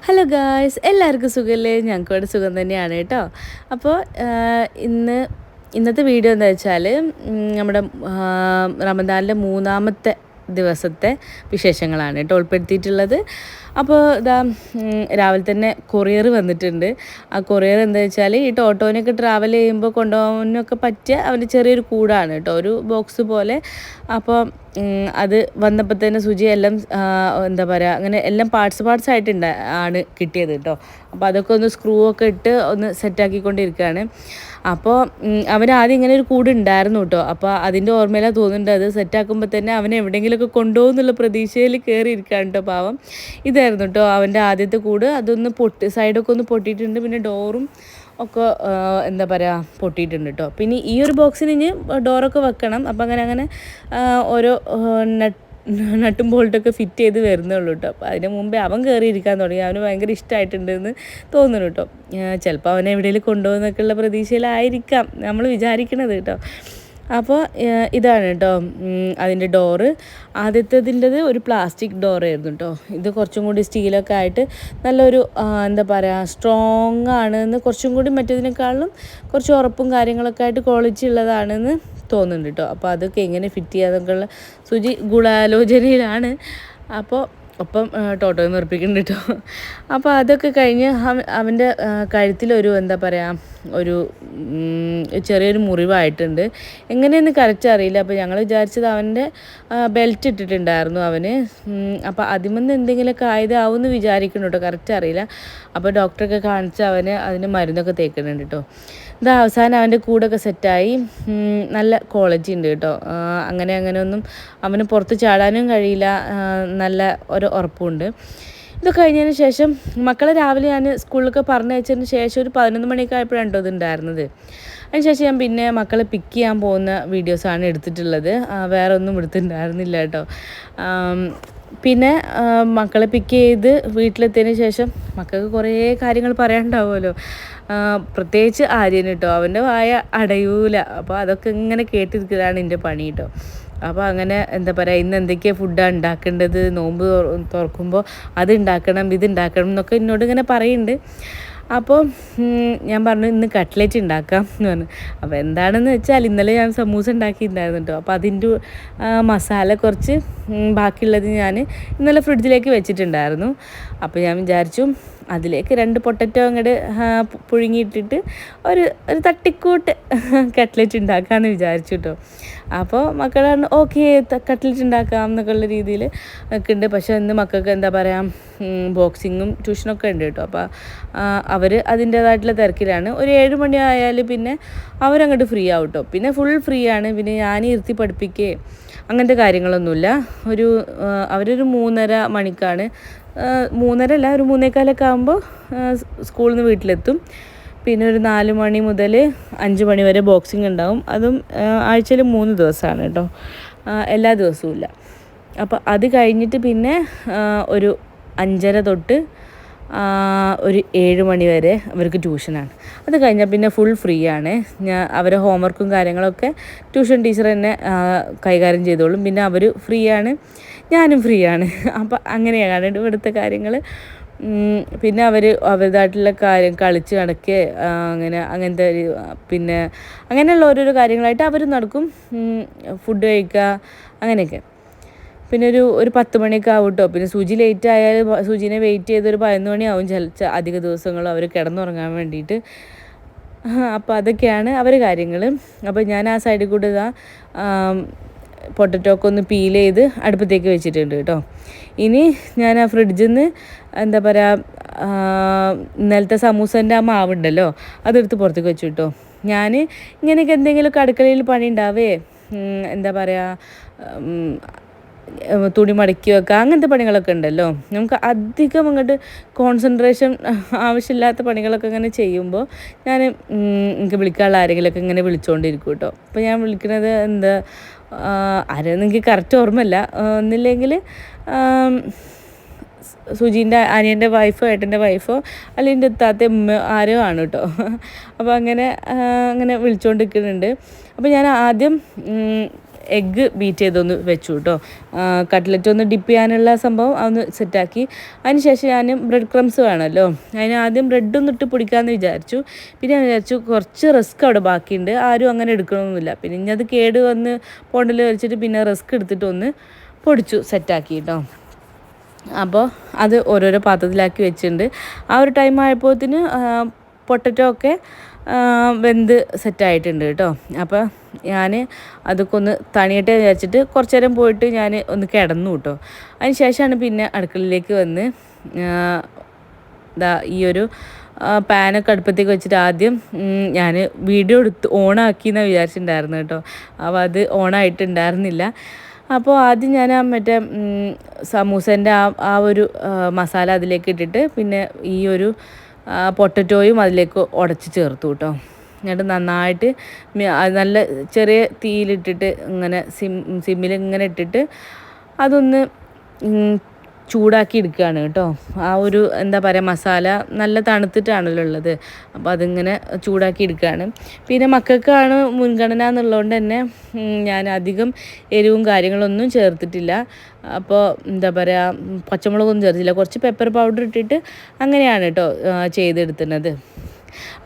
Hello guys, എല്ലാവർക്കും സുഖമല്ലേ? ഞങ്ങൾക്കിവിടെ സുഖം തന്നെയാണ് കേട്ടോ. അപ്പോൾ ഇന്നത്തെ വീഡിയോ എന്താ വെച്ചാൽ നമ്മുടെ റമദാനിലെ മൂന്നാമത്തെ ദിവസത്തെ വിശേഷങ്ങളാണ് കേട്ടോ ഉൾപ്പെടുത്തിയിട്ടുള്ളത്. അപ്പോൾ രാവിലെ തന്നെ കൊറിയർ വന്നിട്ടുണ്ട്. ആ കൊറിയർ എന്താ വെച്ചാൽ ഈ ടോട്ടോനൊക്കെ ട്രാവൽ ചെയ്യുമ്പോൾ കൊണ്ടുപോകാനൊക്കെ പറ്റിയ അവൻ്റെ ചെറിയൊരു കൂടാണ് കേട്ടോ, ഒരു ബോക്സ് പോലെ. അപ്പോൾ അത് വന്നപ്പോൾ തന്നെ സുജി എല്ലാം എന്താ പറയുക, അങ്ങനെ എല്ലാം പാർട്സ് ആയിട്ട് ആണ് കിട്ടിയത് കേട്ടോ. അപ്പോൾ അതൊക്കെ ഒന്ന് സ്ക്രൂ ഒക്കെ ഇട്ട് ഒന്ന് സെറ്റാക്കിക്കൊണ്ടിരിക്കുകയാണ്. അപ്പോൾ അവൻ ആദ്യം ഇങ്ങനെ ഒരു കൂട് ഉണ്ടായിരുന്നു കേട്ടോ. അപ്പോൾ അതിൻ്റെ ഓർമ്മയിലാണ് തോന്നുന്നുണ്ട്, അത് സെറ്റാക്കുമ്പോൾ തന്നെ അവൻ എവിടെയെങ്കിലുമൊക്കെ കൊണ്ടുപോകുന്നുള്ള പ്രതീക്ഷയിൽ കയറി ഇരിക്കുകയാണ് കേട്ടോ പാവം. ഇതായിരുന്നു കേട്ടോ അവൻ്റെ ആദ്യത്തെ കൂട്. അതൊന്ന് സൈഡൊക്കെ ഒന്ന് പൊട്ടിയിട്ടുണ്ട്, പിന്നെ ഡോറും ഒക്കെ എന്താ പറയുക പൊട്ടിയിട്ടുണ്ട് കേട്ടോ. പിന്നെ ഈ ഒരു ബോക്സിന് ഇനി ഡോറൊക്കെ വെക്കണം. അപ്പം അങ്ങനെ ഓരോ നട്ടും ബോൾട്ടൊക്കെ ഫിറ്റ് ചെയ്ത് വരുന്നുള്ളൂ കേട്ടോ. അപ്പോൾ അതിന് മുമ്പേ അവൻ കയറിയിരിക്കാൻ തുടങ്ങി. അവന് ഭയങ്കര ഇഷ്ടമായിട്ടുണ്ടെന്ന് തോന്നുന്നു കേട്ടോ. ചിലപ്പോൾ അവനെ എവിടെയെങ്കിലും കൊണ്ടുപോകുന്നൊക്കെയുള്ള പ്രതീക്ഷയിലായിരിക്കാം നമ്മൾ വിചാരിക്കണത് കേട്ടോ. അപ്പോൾ ഇതാണ് കേട്ടോ അതിൻ്റെ ഡോറ്. ആദ്യത്തേതിൻ്റെത് ഒരു പ്ലാസ്റ്റിക് ഡോറായിരുന്നു കേട്ടോ. ഇത് കുറച്ചും കൂടി സ്റ്റീലൊക്കെ ആയിട്ട് നല്ലൊരു എന്താ പറയുക, സ്ട്രോങ് ആണെന്ന്, കുറച്ചും കൂടി മറ്റേതിനേക്കാളും കുറച്ച് ഉറപ്പും കാര്യങ്ങളൊക്കെ ആയിട്ട് ക്വാളിറ്റി ഉള്ളതാണെന്ന് തോന്നുന്നുണ്ട് കേട്ടോ. അപ്പോൾ അതൊക്കെ എങ്ങനെ ഫിറ്റ് ചെയ്യാതൊക്കെയുള്ള സുജി ഗൂഢാലോചനയിലാണ്. അപ്പോൾ ഒപ്പം ടോട്ടോയെ നിർപ്പിക്കുന്നുണ്ട് കേട്ടോ. അപ്പോൾ അതൊക്കെ കഴിഞ്ഞ് അവൻ്റെ കഴുത്തിലൊരു എന്താ പറയുക, ഒരു ചെറിയൊരു മുറിവായിട്ടുണ്ട്. എങ്ങനെയെന്ന് കറക്റ്റ് അറിയില്ല. അപ്പോൾ ഞങ്ങൾ വിചാരിച്ചത് അവൻ്റെ ബെൽറ്റ് ഇട്ടിട്ടുണ്ടായിരുന്നു അവന്. അപ്പോൾ അതിമെന്ന് എന്തെങ്കിലുമൊക്കെ ആയതാവുമെന്ന് വിചാരിക്കുന്നു കേട്ടോ, കറക്റ്റ് അറിയില്ല. അപ്പോൾ ഡോക്ടറൊക്കെ കാണിച്ച് അതിന് മരുന്നൊക്കെ തേക്കുന്നുണ്ട് കേട്ടോ. ഇത് അവസാനം അവൻ്റെ കൂടൊക്കെ സെറ്റായി. നല്ല ക്വാളിറ്റി ഉണ്ട് കേട്ടോ. അങ്ങനെ ഒന്നും അവന് പുറത്ത് ചാടാനും കഴിയില്ല, നല്ല ഒരു ഉറപ്പുണ്ട്. ഇത് കഴിഞ്ഞതിന് ശേഷം മക്കളെ രാവിലെ ഞാൻ സ്കൂളിലൊക്കെ പറഞ്ഞയച്ചതിന് ശേഷം ഒരു 11 മണിയൊക്കെ ആയപ്പോഴാണ് കേട്ടോ ഇതുണ്ടായിരുന്നത്. അതിനുശേഷം ഞാൻ പിന്നെ മക്കളെ പിക്ക് ചെയ്യാൻ പോകുന്ന വീഡിയോസാണ് എടുത്തിട്ടുള്ളത്. വേറെ ഒന്നും എടുത്തിട്ടുണ്ടായിരുന്നില്ല കേട്ടോ. പിന്നെ മക്കളെ പിക്ക് ചെയ്ത് വീട്ടിലെത്തിയതിന് ശേഷം മക്കൾക്ക് കുറേ കാര്യങ്ങൾ പറയാനുണ്ടാവുമല്ലോ. പ്രത്യേകിച്ച് ആര്യന് കേട്ടോ, അവൻ്റെ വായ അടയൂല. അപ്പോൾ അതൊക്കെ ഇങ്ങനെ കേട്ടിരിക്കലാണ് എൻ്റെ പണി കേട്ടോ. അപ്പോൾ അങ്ങനെ എന്താ പറയുക, ഇന്ന് എന്തൊക്കെയാണ് ഫുഡാണ് ഉണ്ടാക്കേണ്ടത്, നോമ്പ് തുറക്കുമ്പോൾ അത് ഉണ്ടാക്കണം ഇത് ഉണ്ടാക്കണം എന്നൊക്കെ എന്നോട് ഇങ്ങനെ പറയുന്നുണ്ട്. അപ്പോൾ ഞാൻ പറഞ്ഞു ഇന്ന് കട്ട്ലറ്റ് ഉണ്ടാക്കാം എന്ന് പറഞ്ഞു. അപ്പോൾ എന്താണെന്ന് വെച്ചാൽ ഇന്നലെ ഞാൻ സമൂസ ഉണ്ടാക്കിയിട്ടുണ്ടായിരുന്നു കേട്ടോ. അപ്പോൾ അതിൻ്റെ മസാല കുറച്ച് ബാക്കിയുള്ളത് ഞാൻ ഇന്നലെ ഫ്രിഡ്ജിലേക്ക് വെച്ചിട്ടുണ്ടായിരുന്നു. അപ്പോൾ ഞാൻ വിചാരിച്ചു അതിലേക്ക് 2 പൊട്ടറ്റോ അങ്ങോട്ട് പുഴുങ്ങിയിട്ടിട്ട് ഒരു തട്ടിക്കൂട്ട് കട്ട്ലറ്റ് ഉണ്ടാക്കാമെന്ന് വിചാരിച്ചു കേട്ടോ. അപ്പോൾ മക്കളാണ് ഓക്കെ കട്ട്ലറ്റ് ഉണ്ടാക്കാം എന്നൊക്കെ ഉള്ള രീതിയിൽ ഒക്കെ ഉണ്ട്. പക്ഷേ ഇന്ന് മക്കൾക്ക് എന്താ പറയുക, ബോക്സിങ്ങും ട്യൂഷനൊക്കെ ഉണ്ട് കേട്ടോ. അപ്പോൾ അവർ അതിൻ്റേതായിട്ടുള്ള തിരക്കിലാണ്. ഒരു 7 മണി ആയാൽ പിന്നെ അവരങ്ങോട്ട് ഫ്രീ ആവും കേട്ടോ. പിന്നെ ഫുൾ ഫ്രീ ആണ്. പിന്നെ ഞാൻ ഇരുത്തി പഠിപ്പിക്കുകയും അങ്ങനത്തെ കാര്യങ്ങളൊന്നുമില്ല. അവരൊരു 3:30 മണിക്കാണ്, 3:30 അല്ല, ഒരു 3:15 ആകുമ്പോൾ സ്കൂളിൽ നിന്ന് വീട്ടിലെത്തും. പിന്നെ ഒരു 4 മണി മുതൽ 5 മണി വരെ ബോക്സിങ് ഉണ്ടാവും. അതും ആഴ്ചയിൽ 3 ദിവസമാണ് കേട്ടോ, എല്ലാ ദിവസവും ഇല്ല. അപ്പോൾ അത് കഴിഞ്ഞിട്ട് പിന്നെ ഒരു 5:30 തൊട്ട് ഒരു 7 മണി വരെ അവർക്ക് ട്യൂഷനാണ്. അത് കഴിഞ്ഞാൽ പിന്നെ ഫുൾ ഫ്രീ ആണ്. അവരെ ഹോംവർക്കും കാര്യങ്ങളൊക്കെ ട്യൂഷൻ ടീച്ചർ തന്നെ കൈകാര്യം ചെയ്തോളും. പിന്നെ അവർ ഫ്രീ ആണ്, ഞാനും ഫ്രീ ആണ്. അപ്പോൾ അങ്ങനെയാണ് ഇവിടുത്തെ കാര്യങ്ങൾ. പിന്നെ അവരുടേതായിട്ടുള്ള കാര്യം കളിച്ച് നടക്കുക, അങ്ങനത്തെ പിന്നെ അങ്ങനെയുള്ള ഓരോരോ കാര്യങ്ങളായിട്ട് അവർ നടക്കും. ഫുഡ് കഴിക്കുക അങ്ങനെയൊക്കെ. പിന്നെ ഒരു 10 മണിയൊക്കെ ആവും കേട്ടോ. പിന്നെ സുജി ലേറ്റ് ആയാൽ സുജിനെ വെയിറ്റ് ചെയ്ത് ഒരു 11 മണിയാവും അധിക ദിവസങ്ങളും അവർ കിടന്നുറങ്ങാൻ വേണ്ടിയിട്ട്. അപ്പോൾ അതൊക്കെയാണ് അവർ കാര്യങ്ങൾ. അപ്പോൾ ഞാൻ ആ സൈഡിൽ കൂടെ പൊട്ടറ്റോ ഒക്കെ ഒന്ന് പീൽ ചെയ്ത് അടുപ്പത്തേക്ക് വെച്ചിട്ടുണ്ട് കേട്ടോ. ഇനി ഞാൻ ആ ഫ്രിഡ്ജിൽ നിന്ന് എന്താ പറയുക, ഇന്നലത്തെ സമൂസൻ്റെ ആ മാവുണ്ടല്ലോ അതെടുത്ത് പുറത്തേക്ക് വെച്ചു കേട്ടോ. ഞാൻ ഇങ്ങനെയൊക്കെ എന്തെങ്കിലുമൊക്കെ അടുക്കളയിൽ പണി ഉണ്ടാവേ, എന്താ പറയുക, തുണി മടക്കി വെക്കുക, അങ്ങനത്തെ പണികളൊക്കെ ഉണ്ടല്ലോ. നമുക്ക് അധികം അങ്ങോട്ട് കോൺസെൻട്രേഷൻ ആവശ്യമില്ലാത്ത പണികളൊക്കെ ഇങ്ങനെ ചെയ്യുമ്പോൾ ഞാൻ എനിക്ക് വിളിക്കാനുള്ള ആരെങ്കിലുമൊക്കെ ഇങ്ങനെ വിളിച്ചുകൊണ്ടിരിക്കും കേട്ടോ. അപ്പോൾ ഞാൻ വിളിക്കുന്നത് ആരെയൊന്നും എനിക്ക് കറക്റ്റ് ഓർമ്മയില്ല. ഒന്നില്ലെങ്കിൽ സുജീൻ്റെ അനിയൻ്റെ വൈഫോ ഏട്ടൻ്റെ വൈഫോ അല്ലെങ്കിൽ എൻ്റെ എത്താത്ത ഉമ്മ ആരോ ആണ് കേട്ടോ. അപ്പോൾ അങ്ങനെ വിളിച്ചുകൊണ്ടിരിക്കുന്നുണ്ട്. അപ്പോൾ ഞാൻ ആദ്യം എഗ്ഗ് ബീറ്റ് ചെയ്തൊന്ന് വെച്ചു കേട്ടോ. കട്ട്ലറ്റ് ഒന്ന് ഡിപ്പ് ചെയ്യാനുള്ള സംഭവം അതൊന്ന് സെറ്റാക്കി. അതിന് ശേഷം ഞാൻ ബ്രെഡ് ക്രംസ് വേണമല്ലോ, അതിന് ആദ്യം ബ്രെഡൊന്നും ഇട്ട് പൊടിക്കാമെന്ന് വിചാരിച്ചു. പിന്നെ ഞാൻ വിചാരിച്ചു കുറച്ച് റിസ്ക് അവിടെ ബാക്കിയുണ്ട്, ആരും അങ്ങനെ എടുക്കണമെന്നില്ല. പിന്നെ ഇനി അത് കേട് വന്ന് പോണ്ടിൽ വെച്ചിട്ട് പിന്നെ റിസ്ക് എടുത്തിട്ട് ഒന്ന് പൊടിച്ചു സെറ്റാക്കി കേട്ടോ. അപ്പോൾ അത് ഓരോരോ പാത്രത്തിലാക്കി വെച്ചിട്ടുണ്ട്. ആ ഒരു ടൈം ആയപ്പോഴത്തിന് പൊട്ടറ്റോ ഒക്കെ വെന്ത് സെറ്റായിട്ടുണ്ട് കേട്ടോ. അപ്പോൾ ഞാൻ അതൊക്കെ ഒന്ന് തണിയട്ടെ വിചാരിച്ചിട്ട് കുറച്ച് നേരം പോയിട്ട് ഞാൻ ഒന്ന് കിടന്നു കേട്ടോ. അതിന് ശേഷമാണ് പിന്നെ അടുക്കളയിലേക്ക് വന്ന് ഈ ഒരു പാനൊക്കെ അടുപ്പത്തേക്ക് വെച്ചിട്ട് ആദ്യം ഞാൻ വീഡിയോ എടുത്ത് ഓണാക്കിയെന്ന് വിചാരിച്ചിട്ടുണ്ടായിരുന്നു കേട്ടോ. അപ്പോൾ അത് ഓണായിട്ടുണ്ടായിരുന്നില്ല. അപ്പോൾ ആദ്യം ഞാൻ മറ്റേ സമൂസേൻ്റെ ആ ഒരു മസാല അതിലേക്ക് ഇട്ടിട്ട് പിന്നെ ഈ ഒരു പൊട്ടറ്റോയും അതിലേക്ക് ഉടച്ച് ചേർത്തു കേട്ടോ. എന്നിട്ട് നന്നായിട്ട് നല്ല ചെറിയ തീയിലിട്ടിട്ട് ഇങ്ങനെ സിമ്മിൽ ഇങ്ങനെ ഇട്ടിട്ട് അതൊന്ന് ചൂടാക്കി എടുക്കുകയാണ് കേട്ടോ. ആ ഒരു എന്താ പറയുക, മസാല നല്ല തണുത്തിട്ടാണല്ലോ ഉള്ളത്, അപ്പോൾ അതിങ്ങനെ ചൂടാക്കി എടുക്കുകയാണ്. പിന്നെ മക്കൾക്കാണ് മുൻഗണന എന്നുള്ളതുകൊണ്ട് തന്നെ ഞാൻ അധികം എരിവും കാര്യങ്ങളൊന്നും ചേർത്തിട്ടില്ല. അപ്പോൾ എന്താ പറയുക, പച്ചമുളകൊന്നും ചേർത്തില്ല, കുറച്ച് പെപ്പർ പൗഡർ ഇട്ടിട്ട് അങ്ങനെയാണ് കേട്ടോ ചെയ്തെടുക്കുന്നത്.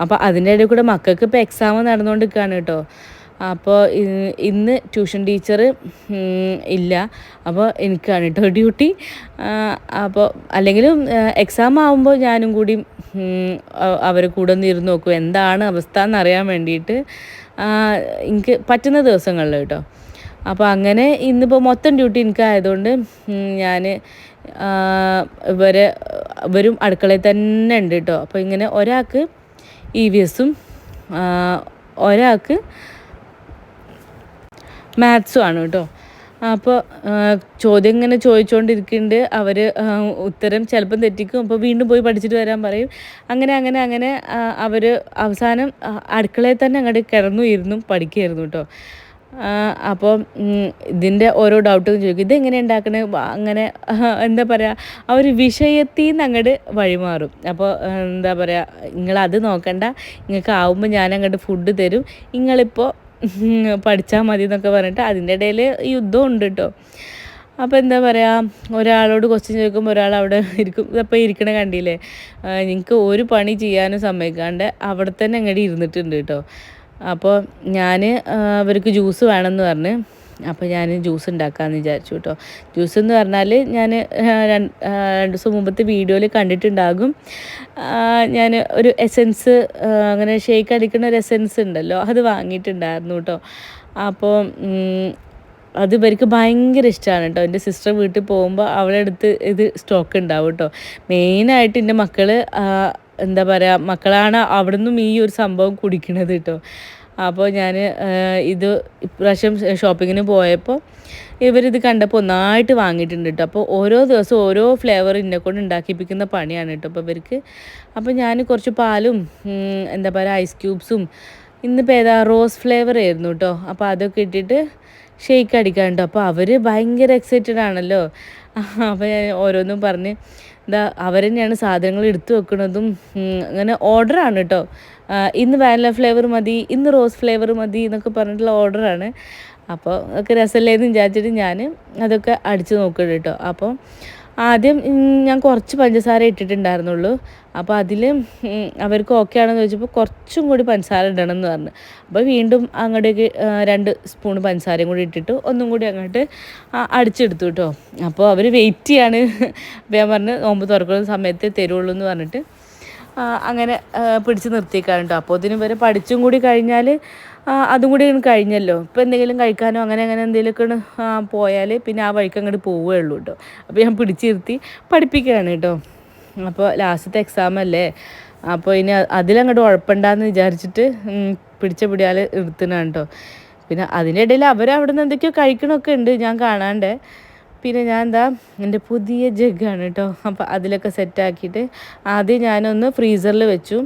അപ്പോൾ അതിൻ്റെ ഇടയിൽ കൂടെ മക്കൾക്ക് ഇപ്പോൾ എക്സാം നടന്നുകൊണ്ടിരിക്കുകയാണ് കേട്ടോ. അപ്പോൾ ഇന്ന് ട്യൂഷൻ ടീച്ചർ ഇല്ല, അപ്പോൾ എനിക്കാണ് കേട്ടോ ഡ്യൂട്ടി. അപ്പോൾ അല്ലെങ്കിലും എക്സാം ആകുമ്പോൾ ഞാനും കൂടി അവരെ കൂടെ ഒന്ന് ഇരുന്ന് നോക്കും എന്താണ് അവസ്ഥ എന്നറിയാൻ വേണ്ടിയിട്ട്, എനിക്ക് പറ്റുന്ന ദിവസങ്ങളിൽ കേട്ടോ. അപ്പോൾ അങ്ങനെ ഇന്നിപ്പോൾ മൊത്തം ഡ്യൂട്ടി എനിക്കായതുകൊണ്ട് ഞാൻ ഇവരും അടുക്കളയിൽ തന്നെ ഉണ്ട് കേട്ടോ. അപ്പോൾ ഇങ്ങനെ ഒരാൾക്ക് EVSഉം ഒരാൾക്ക് മാത്സും ആണ് കേട്ടോ. അപ്പോൾ ചോദ്യം ഇങ്ങനെ ചോദിച്ചുകൊണ്ടിരിക്കുന്നുണ്ട്, അവർ ഉത്തരം ചിലപ്പം തെറ്റിക്കും, അപ്പോൾ വീണ്ടും പോയി പഠിച്ചിട്ട് വരാൻ പറയും. അങ്ങനെ അവർ അവസാനം അടുക്കളയിൽ തന്നെ അങ്ങോട്ട് കിടന്നു ഇരുന്നും പഠിക്കുമായിരുന്നു കേട്ടോ. അപ്പോൾ ഇതിൻ്റെ ഓരോ ഡൗട്ടും ചോദിക്കും, ഇതെങ്ങനെ ഉണ്ടാക്കണേ, അങ്ങനെ എന്താ പറയുക, ആ ഒരു വിഷയത്തിൽ നിന്ന് അങ്ങോട്ട് വഴിമാറും. അപ്പോൾ എന്താ പറയുക, നിങ്ങളത് നോക്കണ്ട, നിങ്ങൾക്ക് ആവുമ്പോൾ ഞാൻ അങ്ങോട്ട് ഫുഡ് തരും, നിങ്ങളിപ്പോൾ പഠിച്ചാൽ മതി എന്നൊക്കെ പറഞ്ഞിട്ട് അതിൻ്റെ ഇടയിൽ യുദ്ധം ഉണ്ട് കേട്ടോ. അപ്പോൾ എന്താ പറയുക, ഒരാളോട് ക്വസ്റ്റ്യൻ ചോദിക്കുമ്പോൾ ഒരാൾ അവിടെ ഇരിക്കും. ഇതപ്പോൾ ഇരിക്കണ കണ്ടില്ലേ, നിങ്ങൾക്ക് ഒരു പണി ചെയ്യാനും സമ്മതിക്കാണ്ട് അവിടെ തന്നെ അങ്ങോട്ട് ഇരുന്നിട്ടുണ്ട് കേട്ടോ. അപ്പോൾ ഞാൻ അവർക്ക് ജ്യൂസ് വേണമെന്ന് പറഞ്ഞ്, അപ്പോൾ ഞാൻ ജ്യൂസ് ഉണ്ടാക്കാമെന്ന് വിചാരിച്ചു കേട്ടോ. ജ്യൂസ് എന്ന് പറഞ്ഞാൽ ഞാൻ 2 ദിവസം മുമ്പത്തെ വീഡിയോയിൽ കണ്ടിട്ടുണ്ടാകും. ഞാൻ ഒരു എസെൻസ്, അങ്ങനെ ഷേക്ക് അടിക്കുന്ന ഒരു എസെൻസ് ഉണ്ടല്ലോ, അത് വാങ്ങിയിട്ടുണ്ടായിരുന്നു കേട്ടോ. അപ്പോൾ അത് ഇവർക്ക് ഭയങ്കര ഇഷ്ടമാണ് കേട്ടോ. എൻ്റെ സിസ്റ്റർ വീട്ടിൽ പോകുമ്പോൾ അവളുടെ അടുത്ത് ഇത് സ്റ്റോക്ക് ഉണ്ടാവും കേട്ടോ. മെയിനായിട്ട് എൻ്റെ മക്കൾ എന്താ പറയുക, മക്കളാണ് അവിടെ നിന്നും ഈ ഒരു സംഭവം കുടിക്കണത് കേട്ടോ. അപ്പോൾ ഞാൻ ഇത് ഇപ്രാവശ്യം ഷോപ്പിങ്ങിന് പോയപ്പോൾ ഇവരിത് കണ്ടപ്പോൾ ഒന്നായിട്ട് വാങ്ങിയിട്ടുണ്ട് കേട്ടോ. അപ്പോൾ ഓരോ ദിവസവും ഓരോ ഫ്ലേവർ എന്നെക്കൊണ്ട് ഉണ്ടാക്കിപ്പിക്കുന്ന പണിയാണ് കേട്ടോ അപ്പോൾ ഇവർക്ക്. അപ്പോൾ ഞാൻ കുറച്ച് പാലും എന്താ പറയുക ഐസ് ക്യൂബ്സും, ഇന്നിപ്പോൾ ഏതാ റോസ് ഫ്ലേവർ ആയിരുന്നു കേട്ടോ. അപ്പോൾ അതൊക്കെ ഇട്ടിട്ട് ഷെയ്ക്ക് അടിക്കാൻ കേട്ടോ. അപ്പോൾ അവർ ഭയങ്കര എക്സൈറ്റഡ് ആണല്ലോ. അപ്പോൾ ഞാൻ ഓരോന്നും പറഞ്ഞ് അവർ തന്നെയാണ് സാധനങ്ങൾ എടുത്തു വെക്കുന്നതും. അങ്ങനെ ഓർഡറാണ് കേട്ടോ. ഇന്ന് വാനില ഫ്ലേവർ മതി, ഇന്ന് റോസ് ഫ്ലേവർ മതി എന്നൊക്കെ പറഞ്ഞിട്ടുള്ള ഓർഡറാണ്. അപ്പോൾ ഒക്കെ രസമല്ലേന്ന് വിചാരിച്ചിട്ട് ഞാൻ അതൊക്കെ അടിച്ച് നോക്കണം കേട്ടോ. അപ്പോൾ ആദ്യം ഞാൻ കുറച്ച് പഞ്ചസാര ഇട്ടിട്ടുണ്ടായിരുന്നുള്ളൂ. അപ്പോൾ അതിൽ അവർക്ക് ഓക്കെ ആണെന്ന് ചോദിച്ചപ്പോൾ കുറച്ചും കൂടി പഞ്ചസാര ഇടണം എന്ന് പറഞ്ഞു. അപ്പോൾ വീണ്ടും അങ്ങോട്ടേക്ക് 2 സ്പൂൺ പഞ്ചസാരയും കൂടി ഇട്ടിട്ട് ഒന്നും കൂടി അങ്ങോട്ട് അടിച്ചെടുത്തു കേട്ടോ. അപ്പോൾ അവർ വെയിറ്റ് ചെയ്യാണ്. ഞാൻ പറഞ്ഞ് നോമ്പ് തുറക്കുന്ന സമയത്ത് തരുള്ളൂ എന്ന് പറഞ്ഞിട്ട് അങ്ങനെ പിടിച്ച് നിർത്തിയേക്കാണ് കേട്ടോ. അപ്പോൾ ഇതിന് വരെ പഠിച്ചും കൂടി കഴിഞ്ഞാൽ അതും കൂടി കഴിഞ്ഞല്ലോ. ഇപ്പോൾ എന്തെങ്കിലും കഴിക്കാനോ അങ്ങനെ എന്തെങ്കിലുമൊക്കെ പോയാൽ പിന്നെ ആ വഴിക്ക് അങ്ങോട്ട് പോവുകയുള്ളൂ കേട്ടോ. അപ്പോൾ ഞാൻ പിടിച്ചിരുത്തി പഠിപ്പിക്കുകയാണ് കേട്ടോ. അപ്പോൾ ലാസ്റ്റത്തെ എക്സാം അല്ലേ, അപ്പോൾ ഇനി അതിലങ്ങോട്ട് ഉഴപ്പണ്ടെന്ന് വിചാരിച്ചിട്ട് പിടിച്ച പിടിയാൽ എടുത്തതാണ് കേട്ടോ. പിന്നെ അതിൻ്റെ ഇടയിൽ അവരവിടെ നിന്ന് എന്തൊക്കെയോ കഴിക്കണമൊക്കെ ഉണ്ട് ഞാൻ കാണാണ്ട്. പിന്നെ ഞാൻ എൻ്റെ പുതിയ ജഗ്ഗാണ് കേട്ടോ. അപ്പോൾ അതിലൊക്കെ സെറ്റാക്കിയിട്ട് ആദ്യം ഞാനൊന്ന് ഫ്രീസറിൽ വെച്ചു.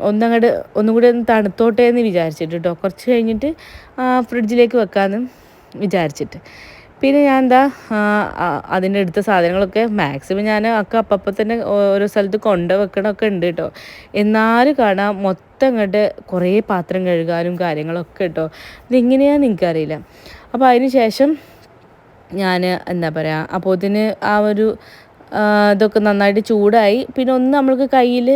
ഒന്നും കൂടി ഒന്ന് തണുത്തോട്ടെ എന്ന് വിചാരിച്ചിട്ട് കേട്ടോ. കുറച്ച് കഴിഞ്ഞിട്ട് ഫ്രിഡ്ജിലേക്ക് വെക്കാമെന്ന് വിചാരിച്ചിട്ട്. പിന്നെ ഞാൻ അതിൻ്റെ അടുത്ത സാധനങ്ങളൊക്കെ മാക്സിമം ഞാൻ അപ്പം തന്നെ ഓരോ സ്ഥലത്ത് വെക്കണമൊക്കെ ഉണ്ട് കേട്ടോ. എന്നാലും കാണാം മൊത്തം അങ്ങോട്ട് കുറേ പാത്രം കഴുകാനും കാര്യങ്ങളൊക്കെ കേട്ടോ. ഇതെങ്ങനെയാണെന്ന് എനിക്കറിയില്ല. അപ്പോൾ അതിന് ശേഷം ഞാൻ എന്താ പറയുക, അപ്പോഴത്തിന് ആ ഒരു ഇതൊക്കെ നന്നായിട്ട് ചൂടായി. പിന്നെ ഒന്ന് നമ്മൾക്ക് കയ്യിൽ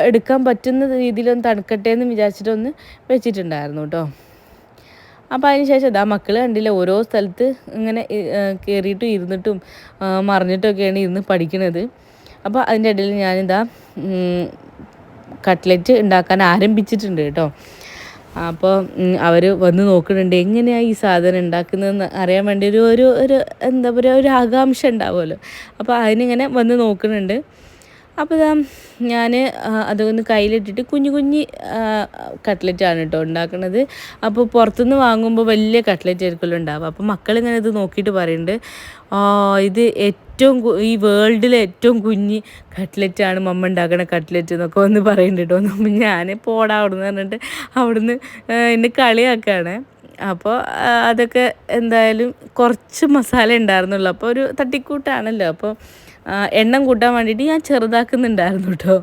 എടുക്കാൻ പറ്റുന്ന രീതിയിലൊന്ന് തണുക്കട്ടെ എന്ന് വിചാരിച്ചിട്ടൊന്ന് വെച്ചിട്ടുണ്ടായിരുന്നു കേട്ടോ. അപ്പോൾ അതിന് ശേഷം ഇതാ മക്കൾ കണ്ടില്ല, ഓരോ സ്ഥലത്ത് ഇങ്ങനെ കയറിയിട്ടും ഇരുന്നിട്ടും മറിഞ്ഞിട്ടൊക്കെയാണ് ഇരുന്ന് പഠിക്കുന്നത്. അപ്പോൾ അതിൻ്റെ ഇടയിൽ ഞാനിതാ കട്ട്ലറ്റ് ഉണ്ടാക്കാൻ ആരംഭിച്ചിട്ടുണ്ട് കേട്ടോ. അപ്പോൾ അവർ വന്ന് നോക്കുന്നുണ്ട് എങ്ങനെയാണ് ഈ സാധനം ഉണ്ടാക്കുന്നതെന്ന് അറിയാൻ വേണ്ടി ഒരു എന്താ പറയുക, ഒരു ആകാംക്ഷ ഉണ്ടാവുമല്ലോ. അപ്പോൾ അതിനിങ്ങനെ വന്ന് നോക്കുന്നുണ്ട്. അപ്പോൾ ഇതാ ഞാൻ അതൊന്ന് കയ്യിലിട്ടിട്ട് കുഞ്ഞു കട്ട്ലറ്റാണ് കേട്ടോ ഉണ്ടാക്കുന്നത്. അപ്പോൾ പുറത്തുനിന്ന് വാങ്ങുമ്പോൾ വലിയ കട്ട്ലറ്റ് ആയിരിക്കുമല്ലോ ഉണ്ടാവുക. അപ്പോൾ മക്കളിങ്ങനെ ഇത് നോക്കിയിട്ട് പറയുന്നുണ്ട്, ഇത് ഈ വേൾഡിലെ ഏറ്റവും കുഞ്ഞ് കട്ട്ലറ്റാണ് മമ്മ ഉണ്ടാക്കണ കട്ട്ലറ്റ് എന്നൊക്കെ ഒന്ന് പറയുന്നുണ്ട് കേട്ടോ. അപ്പം ഞാൻ പോടാ അവിടുന്ന് പറഞ്ഞിട്ട് അവിടുന്ന് എന്നെ കളിയാക്കുകയാണ്. അപ്പോൾ അതൊക്കെ എന്തായാലും കുറച്ച് മസാല ഉണ്ടായിരുന്നുള്ളൂ. അപ്പോൾ ഒരു തട്ടിക്കൂട്ടാണല്ലോ. അപ്പോൾ എണ്ണം കൂട്ടാൻ വേണ്ടിയിട്ട് ഞാൻ ചെറുതാക്കുന്നുണ്ടായിരുന്നു കേട്ടോ.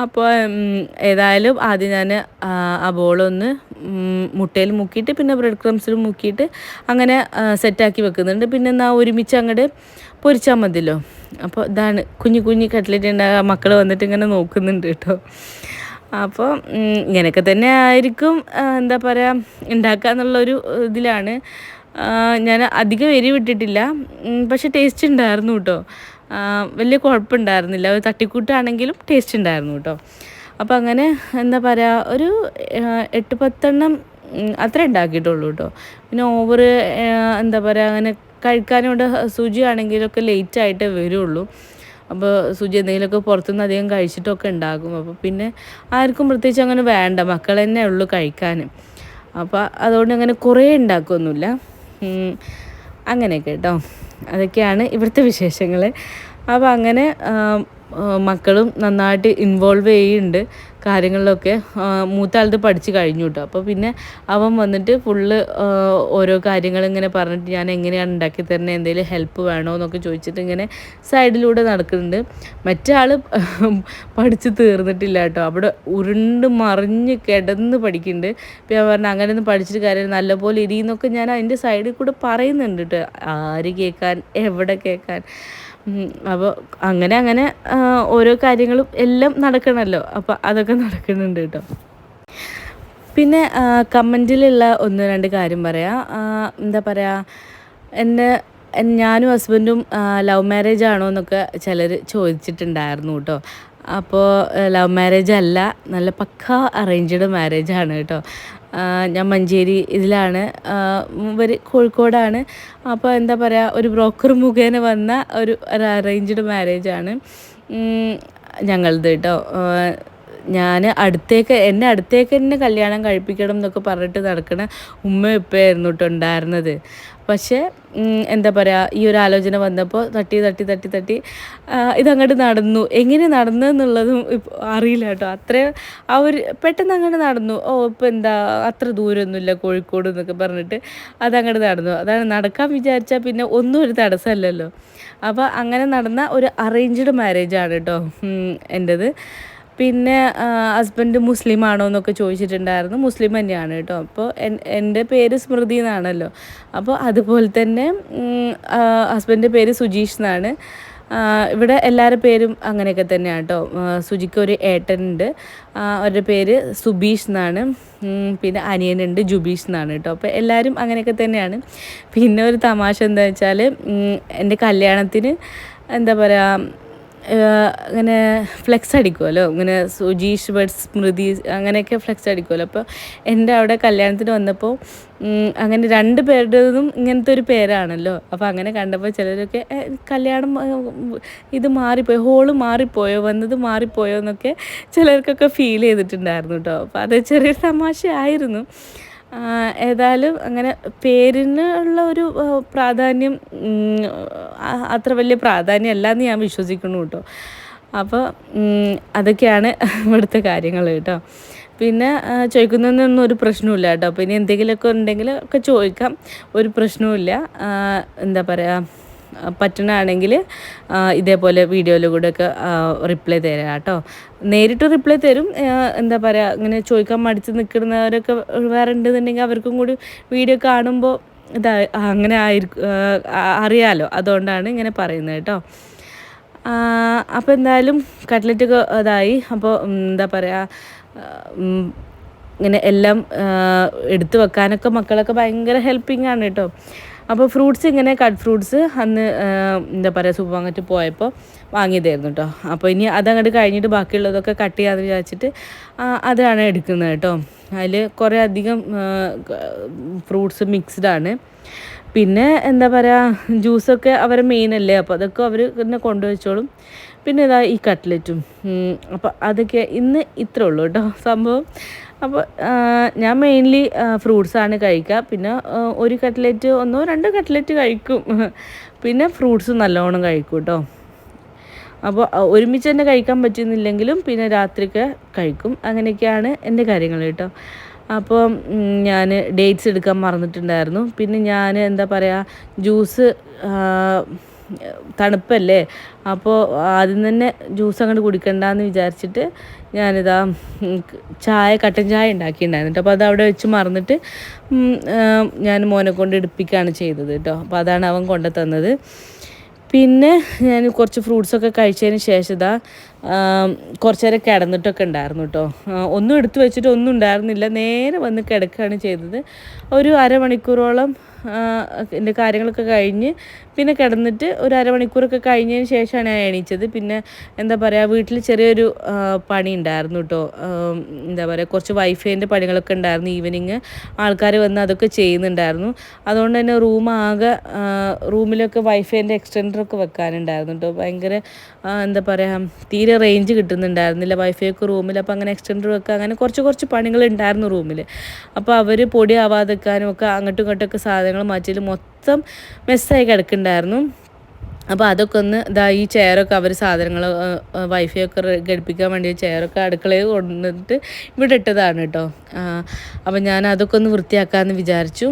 അപ്പോൾ ഏതായാലും ആദ്യം ഞാൻ ആ ബോളൊന്ന് മുട്ടയിൽ മുക്കിയിട്ട് പിന്നെ ബ്രെഡ് ക്രംസിൽ മുക്കിയിട്ട് അങ്ങനെ സെറ്റാക്കി വെക്കുന്നുണ്ട്. പിന്നെ ഒരുമിച്ച് അങ്ങോട്ട് പൊരിച്ചാൽ മതിയല്ലോ. അപ്പോൾ ഇതാണ് കുഞ്ഞു കട്ട്ലറ്റ് ഉണ്ടാകുക. മക്കൾ വന്നിട്ട് ഇങ്ങനെ നോക്കുന്നുണ്ട് കേട്ടോ. അപ്പോൾ ഇങ്ങനെയൊക്കെ തന്നെ ആയിരിക്കും എന്താ പറയുക ഉണ്ടാക്കുക എന്നുള്ളൊരു ഇതിലാണ്. ഞാൻ അധികം എരിവിട്ടിട്ടില്ല, പക്ഷെ ടേസ്റ്റ് ഉണ്ടായിരുന്നു കേട്ടോ. വലിയ കുഴപ്പമുണ്ടായിരുന്നില്ല. ഒരു തട്ടിക്കൂട്ടാണെങ്കിലും ടേസ്റ്റ് ഉണ്ടായിരുന്നു കേട്ടോ. അപ്പോൾ അങ്ങനെ എന്താ പറയുക, ഒരു 8-10 അത്ര ഉണ്ടാക്കിയിട്ടുള്ളൂ കേട്ടോ. പിന്നെ ഓവർ എന്താ പറയുക, അങ്ങനെ കഴിക്കാനോട് സുജി ആണെങ്കിലൊക്കെ ലേറ്റായിട്ടേ വരുള്ളൂ. അപ്പോൾ സുജി എന്തെങ്കിലുമൊക്കെ പുറത്തുനിന്ന് അധികം കഴിച്ചിട്ടൊക്കെ ഉണ്ടാകും. അപ്പോൾ പിന്നെ ആർക്കും പ്രത്യേകിച്ച് അങ്ങനെ വേണ്ട, മക്കൾ തന്നെ ഉള്ളൂ കഴിക്കാൻ. അപ്പോൾ അതുകൊണ്ട് അങ്ങനെ കുറേ ഉണ്ടാക്കുകയൊന്നുമില്ല. അങ്ങനെയൊക്കെ കേട്ടോ. അതൊക്കെയാണ് ഇവിടുത്തെ വിശേഷങ്ങൾ. അപ്പോൾ അങ്ങനെ മക്കളും നന്നായിട്ട് ഇൻവോൾവ് ചെയ്യുന്നുണ്ട് കാര്യങ്ങളിലൊക്കെ. മൂത്താളത് പഠിച്ച് കഴിഞ്ഞു കേട്ടോ. അപ്പോൾ പിന്നെ അവൻ വന്നിട്ട് ഫുള്ള് ഓരോ കാര്യങ്ങളിങ്ങനെ പറഞ്ഞിട്ട് ഞാൻ എങ്ങനെയാണ് ഉണ്ടാക്കി തരുന്നത്, എന്തെങ്കിലും ഹെൽപ്പ് വേണോ എന്നൊക്കെ ചോദിച്ചിട്ട് ഇങ്ങനെ സൈഡിലൂടെ നടക്കുന്നുണ്ട്. മറ്റേ ആൾ പഠിച്ച് തീർന്നിട്ടില്ല കേട്ടോ. അവിടെ ഉരുണ്ട് മറിഞ്ഞ് കിടന്ന് പഠിക്കുന്നുണ്ട്. അപ്പോൾ ഞാൻ പറഞ്ഞു അങ്ങനെയൊന്നും പഠിച്ചിട്ട് കാര്യം നല്ലപോലെ ഇരിയെന്നൊക്കെ ഞാൻ അതിൻ്റെ സൈഡിൽ കൂടെ പറയുന്നുണ്ട് കേട്ടോ. ആര് കേൾക്കാൻ, എവിടെ കേൾക്കാൻ. അപ്പോൾ അങ്ങനെ ഓരോ കാര്യങ്ങളും എല്ലാം നടക്കണമല്ലോ. അപ്പോൾ അതൊക്കെ നടക്കുന്നുണ്ട് കേട്ടോ. പിന്നെ കമൻറ്റിലുള്ള 1-2 കാര്യം പറയാം. എന്താ പറയുക, ഞാനും ഹസ്ബൻഡും ലവ് മാരേജ് ആണോ എന്നൊക്കെ ചിലർ ചോദിച്ചിട്ടുണ്ടായിരുന്നു കേട്ടോ. അപ്പോൾ ലവ് മാരേജ് അല്ല, നല്ല പക്ക അറേഞ്ച്ഡ് മാരേജാണ് കേട്ടോ. ഞാൻ മഞ്ചേരി ഇതിലാണ്, ഇവർ കോഴിക്കോടാണ്. അപ്പോൾ എന്താ പറയുക, ഒരു ബ്രോക്കർ മുഖേന വന്ന ഒരു അറേഞ്ച്ഡ് മാരേജാണ് ഞങ്ങളത് കേട്ടോ. എന്നെ അടുത്തേക്ക് തന്നെ കല്യാണം കഴിപ്പിക്കണം എന്നൊക്കെ പറഞ്ഞിട്ട് നടക്കണ ഉമ്മ ഉപ്പയായിരുന്നു കേട്ടോ ഉണ്ടായിരുന്നത്. പക്ഷേ എന്താ പറയുക, ഈ ഒരു ആലോചന വന്നപ്പോൾ തട്ടി ഇതങ്ങോട്ട് നടന്നു. എങ്ങനെ നടന്നു എന്നുള്ളതും അറിയില്ല കേട്ടോ. പെട്ടെന്ന് അങ്ങോട്ട് നടന്നു. ഇപ്പോൾ എന്താ അത്ര ദൂരമൊന്നുമില്ല കോഴിക്കോട് എന്നൊക്കെ പറഞ്ഞിട്ട് അതങ്ങോട്ട് നടന്നു. അതാണ്, നടക്കാൻ വിചാരിച്ചാൽ പിന്നെ ഒന്നും ഒരു തടസ്സമല്ലല്ലോ. അപ്പോൾ അങ്ങനെ നടന്ന ഒരു അറേഞ്ച്ഡ് മാരേജാണ് കേട്ടോ എൻ്റേത്. പിന്നെ ഹസ്ബൻഡ് മുസ്ലിം ആണോ എന്നൊക്കെ ചോദിച്ചിട്ടുണ്ടായിരുന്നു. മുസ്ലിം തന്നെയാണ് കേട്ടോ. അപ്പോൾ എൻ്റെ പേര് സ്മൃതി എന്നാണല്ലോ. അപ്പോൾ അതുപോലെ തന്നെ ഹസ്ബൻഡിൻ്റെ പേര് സുജീഷ് എന്നാണ്. ഇവിടെ എല്ലാവരുടെ പേരും അങ്ങനെയൊക്കെ തന്നെയാണ് കേട്ടോ. സുജിക്ക് ഒരു ഏട്ടനുണ്ട്, അവരുടെ പേര് സുബീഷ് എന്നാണ്. പിന്നെ അനിയനുണ്ട്, ജുബീഷ് എന്നാണ് കേട്ടോ. അപ്പോൾ എല്ലാവരും അങ്ങനെയൊക്കെ തന്നെയാണ്. പിന്നെ ഒരു തമാശ എന്താ വെച്ചാൽ, എൻ്റെ കല്യാണത്തിന് എന്താ പറയുക, അങ്ങനെ ഫ്ലെക്സ് അടിക്കുമല്ലോ, ഇങ്ങനെ സുജീഷ് ബട്ട് സ്മൃതി അങ്ങനെയൊക്കെ ഫ്ലെക്സ് അടിക്കുമല്ലോ. അപ്പോൾ എൻ്റെ അവിടെ കല്യാണത്തിന് വന്നപ്പോൾ അങ്ങനെ 2 പേരുടേതും ഇങ്ങനത്തെ ഒരു പേരാണല്ലോ. അപ്പോൾ അങ്ങനെ കണ്ടപ്പോൾ ചിലരൊക്കെ കല്യാണം ഇത് മാറിപ്പോയോ, ഹോള് മാറിപ്പോയോ, വന്നത് മാറിപ്പോയോ എന്നൊക്കെ ചിലർക്കൊക്കെ ഫീൽ ചെയ്തിട്ടുണ്ടായിരുന്നു കേട്ടോ. അപ്പോൾ അത് ചെറിയൊരു തമാശയായിരുന്നു. ഏതായാലും അങ്ങനെ പേരിനുള്ള ഒരു പ്രാധാന്യം അത്ര വലിയ പ്രാധാന്യമല്ല എന്ന് ഞാൻ വിശ്വസിക്കുന്നു കേട്ടോ. അപ്പോൾ അതൊക്കെയാണ് ഇവിടുത്തെ കാര്യങ്ങൾ കേട്ടോ. പിന്നെ ചോദിക്കുന്നതൊന്നും ഒരു പ്രശ്നവുമില്ല കേട്ടോ. പിന്നെ എന്തെങ്കിലുമൊക്കെ ഉണ്ടെങ്കിൽ ഒക്കെ ചോദിക്കാം, ഒരു പ്രശ്നവുമില്ല. എന്താ പറയുക, പറ്റണാണെങ്കിൽ ഇതേപോലെ വീഡിയോയിൽ കൂടെയൊക്കെ റിപ്ലൈ തരാം കേട്ടോ. നേരിട്ട് റിപ്ലൈ തരും. എന്താ പറയുക, ഇങ്ങനെ ചോദിക്കാൻ മടിച്ച് നിൽക്കുന്നവരൊക്കെ വേറെ ഉണ്ടെന്നുണ്ടെങ്കിൽ അവർക്കും കൂടി വീഡിയോ കാണുമ്പോൾ ഇതാ അങ്ങനെ ആയിരിക്കും, അറിയാലോ, അതുകൊണ്ടാണ് ഇങ്ങനെ പറയുന്നത് കേട്ടോ. അപ്പോൾ എന്തായാലും കട്ട്ലറ്റൊക്കെ ഇതായി. അപ്പോൾ എന്താ പറയുക, ഇങ്ങനെ എല്ലാം എടുത്തു വെക്കാനൊക്കെ മക്കളൊക്കെ ഭയങ്കര ഹെൽപ്പിംഗ് ആണ് കേട്ടോ. അപ്പോൾ ഫ്രൂട്ട്സ് ഇങ്ങനെ കട്ട് ഫ്രൂട്ട്സ് അന്ന് എന്താ പറയുക സൂപ്പർ മാർക്കറ്റിൽ പോയപ്പോൾ വാങ്ങിയതായിരുന്നു കേട്ടോ. അപ്പോൾ ഇനി അതങ്ങോട്ട് കഴിഞ്ഞിട്ട് ബാക്കിയുള്ളതൊക്കെ കട്ട് ചെയ്യാമെന്ന് വിചാരിച്ചിട്ട് അതാണ് എടുക്കുന്നത് കേട്ടോ. അതിൽ കുറേ അധികം ഫ്രൂട്ട്സ് മിക്സ്ഡ് ആണ്. പിന്നെ എന്താ പറയുക, ജ്യൂസൊക്കെ അവരെ മെയിനല്ലേ, അപ്പോൾ അതൊക്കെ അവർ തന്നെ കൊണ്ടുവച്ചോളും. പിന്നെ ഇതാ ഈ കട്ട്ലറ്റും. അപ്പോൾ അതൊക്കെ ഇന്ന് ഇത്രേ ഉള്ളൂ കേട്ടോ സംഭവം. അപ്പോൾ ഞാൻ മെയിൻലി ഫ്രൂട്ട്സാണ് കഴിക്കുക. പിന്നെ ഒരു കട്ട്ലറ്റ്, 1-2 കട്ട്ലറ്റ് കഴിക്കും. പിന്നെ ഫ്രൂട്ട്സ് നല്ലോണം കഴിക്കും കേട്ടോ. അപ്പോൾ ഒരുമിച്ച് തന്നെ കഴിക്കാൻ പറ്റുന്നില്ലെങ്കിലും പിന്നെ രാത്രിയൊക്കെ കഴിക്കും. അങ്ങനെയൊക്കെയാണ് എൻ്റെ കാര്യങ്ങൾ കേട്ടോ. അപ്പോൾ ഞാൻ ഡേറ്റ്സ് എടുക്കാൻ മറന്നിട്ടുണ്ടായിരുന്നു. പിന്നെ ഞാൻ എന്താ പറയുക, ജ്യൂസ് തണുപ്പല്ലേ, അപ്പോൾ ആദ്യം തന്നെ ജ്യൂസ് അങ്ങോട്ട് കുടിക്കണ്ടെന്ന് വിചാരിച്ചിട്ട് ഞാനിതാ കട്ടൻ ചായ ഉണ്ടാക്കിയിട്ടുണ്ടായിരുന്നു കേട്ടോ. അപ്പോൾ അത് അവിടെ വെച്ച് മറന്നിട്ട് ഞാൻ മോനെ കൊണ്ട് എടുപ്പിക്കുകയാണ് ചെയ്തത് കേട്ടോ. അപ്പോൾ അതാണ് അവൻ കൊണ്ടു തന്നത്. പിന്നെ ഞാൻ കുറച്ച് ഫ്രൂട്ട്സൊക്കെ കഴിച്ചതിന് ശേഷം ഇതാ കുറച്ച് നേരം കിടന്നിട്ടൊക്കെ ഉണ്ടായിരുന്നു കേട്ടോ. ഒന്നും എടുത്തു വെച്ചിട്ട് ഒന്നും ഉണ്ടായിരുന്നില്ല, നേരെ വന്ന് കിടക്കുകയാണ് ചെയ്തത്. ഒരു അരമണിക്കൂറോളം എൻ്റെ കാര്യങ്ങളൊക്കെ കഴിഞ്ഞ് പിന്നെ കിടന്നിട്ട് ഒരു അരമണിക്കൂറൊക്കെ കഴിഞ്ഞതിന് ശേഷമാണ് ഞാൻ എണീച്ചത്. പിന്നെ എന്താ പറയുക, വീട്ടിൽ ചെറിയൊരു പണി ഉണ്ടായിരുന്നു കേട്ടോ. എന്താ പറയുക, കുറച്ച് വൈഫൈൻ്റെ പണികളൊക്കെ ഉണ്ടായിരുന്നു. ഈവനിങ് ആൾക്കാർ വന്ന് അതൊക്കെ ചെയ്യുന്നുണ്ടായിരുന്നു. അതുകൊണ്ട് തന്നെ റൂമിലൊക്കെ വൈഫൈൻ്റെ എക്സ്റ്റൻഡറൊക്കെ വെക്കാനുണ്ടായിരുന്നു കേട്ടോ. ഭയങ്കര എന്താ പറയുക, തീരെ റേഞ്ച് കിട്ടുന്നുണ്ടായിരുന്നില്ല വൈഫൈ ഒക്കെ റൂമിൽ. അപ്പോൾ അങ്ങനെ എക്സ്റ്റൻഡർ വെക്കുക, അങ്ങനെ കുറച്ച് പണികൾ ഉണ്ടായിരുന്നു റൂമിൽ. അപ്പോൾ അവർ പൊടി ആവാതെക്കാനും ഒക്കെ അങ്ങോട്ടും ഇങ്ങോട്ടൊക്കെ സാധനങ്ങൾ മാറ്റിയിൽ മൊത്തം മെസ്സായി കിടക്കുന്നുണ്ടായിരുന്നു. അപ്പോൾ അതൊക്കെ ഒന്ന് ഈ ചെയറൊക്കെ അവർ സാധനങ്ങൾ വൈഫൈ ഒക്കെ ഘടിപ്പിക്കാൻ വേണ്ടി ചെയറൊക്കെ അടുക്കളയിൽ കൊണ്ടുവന്നിട്ട് ഇവിടെ ഇട്ടതാണ് കേട്ടോ. അപ്പോൾ ഞാൻ അതൊക്കെ ഒന്ന് വൃത്തിയാക്കാമെന്ന് വിചാരിച്ചു.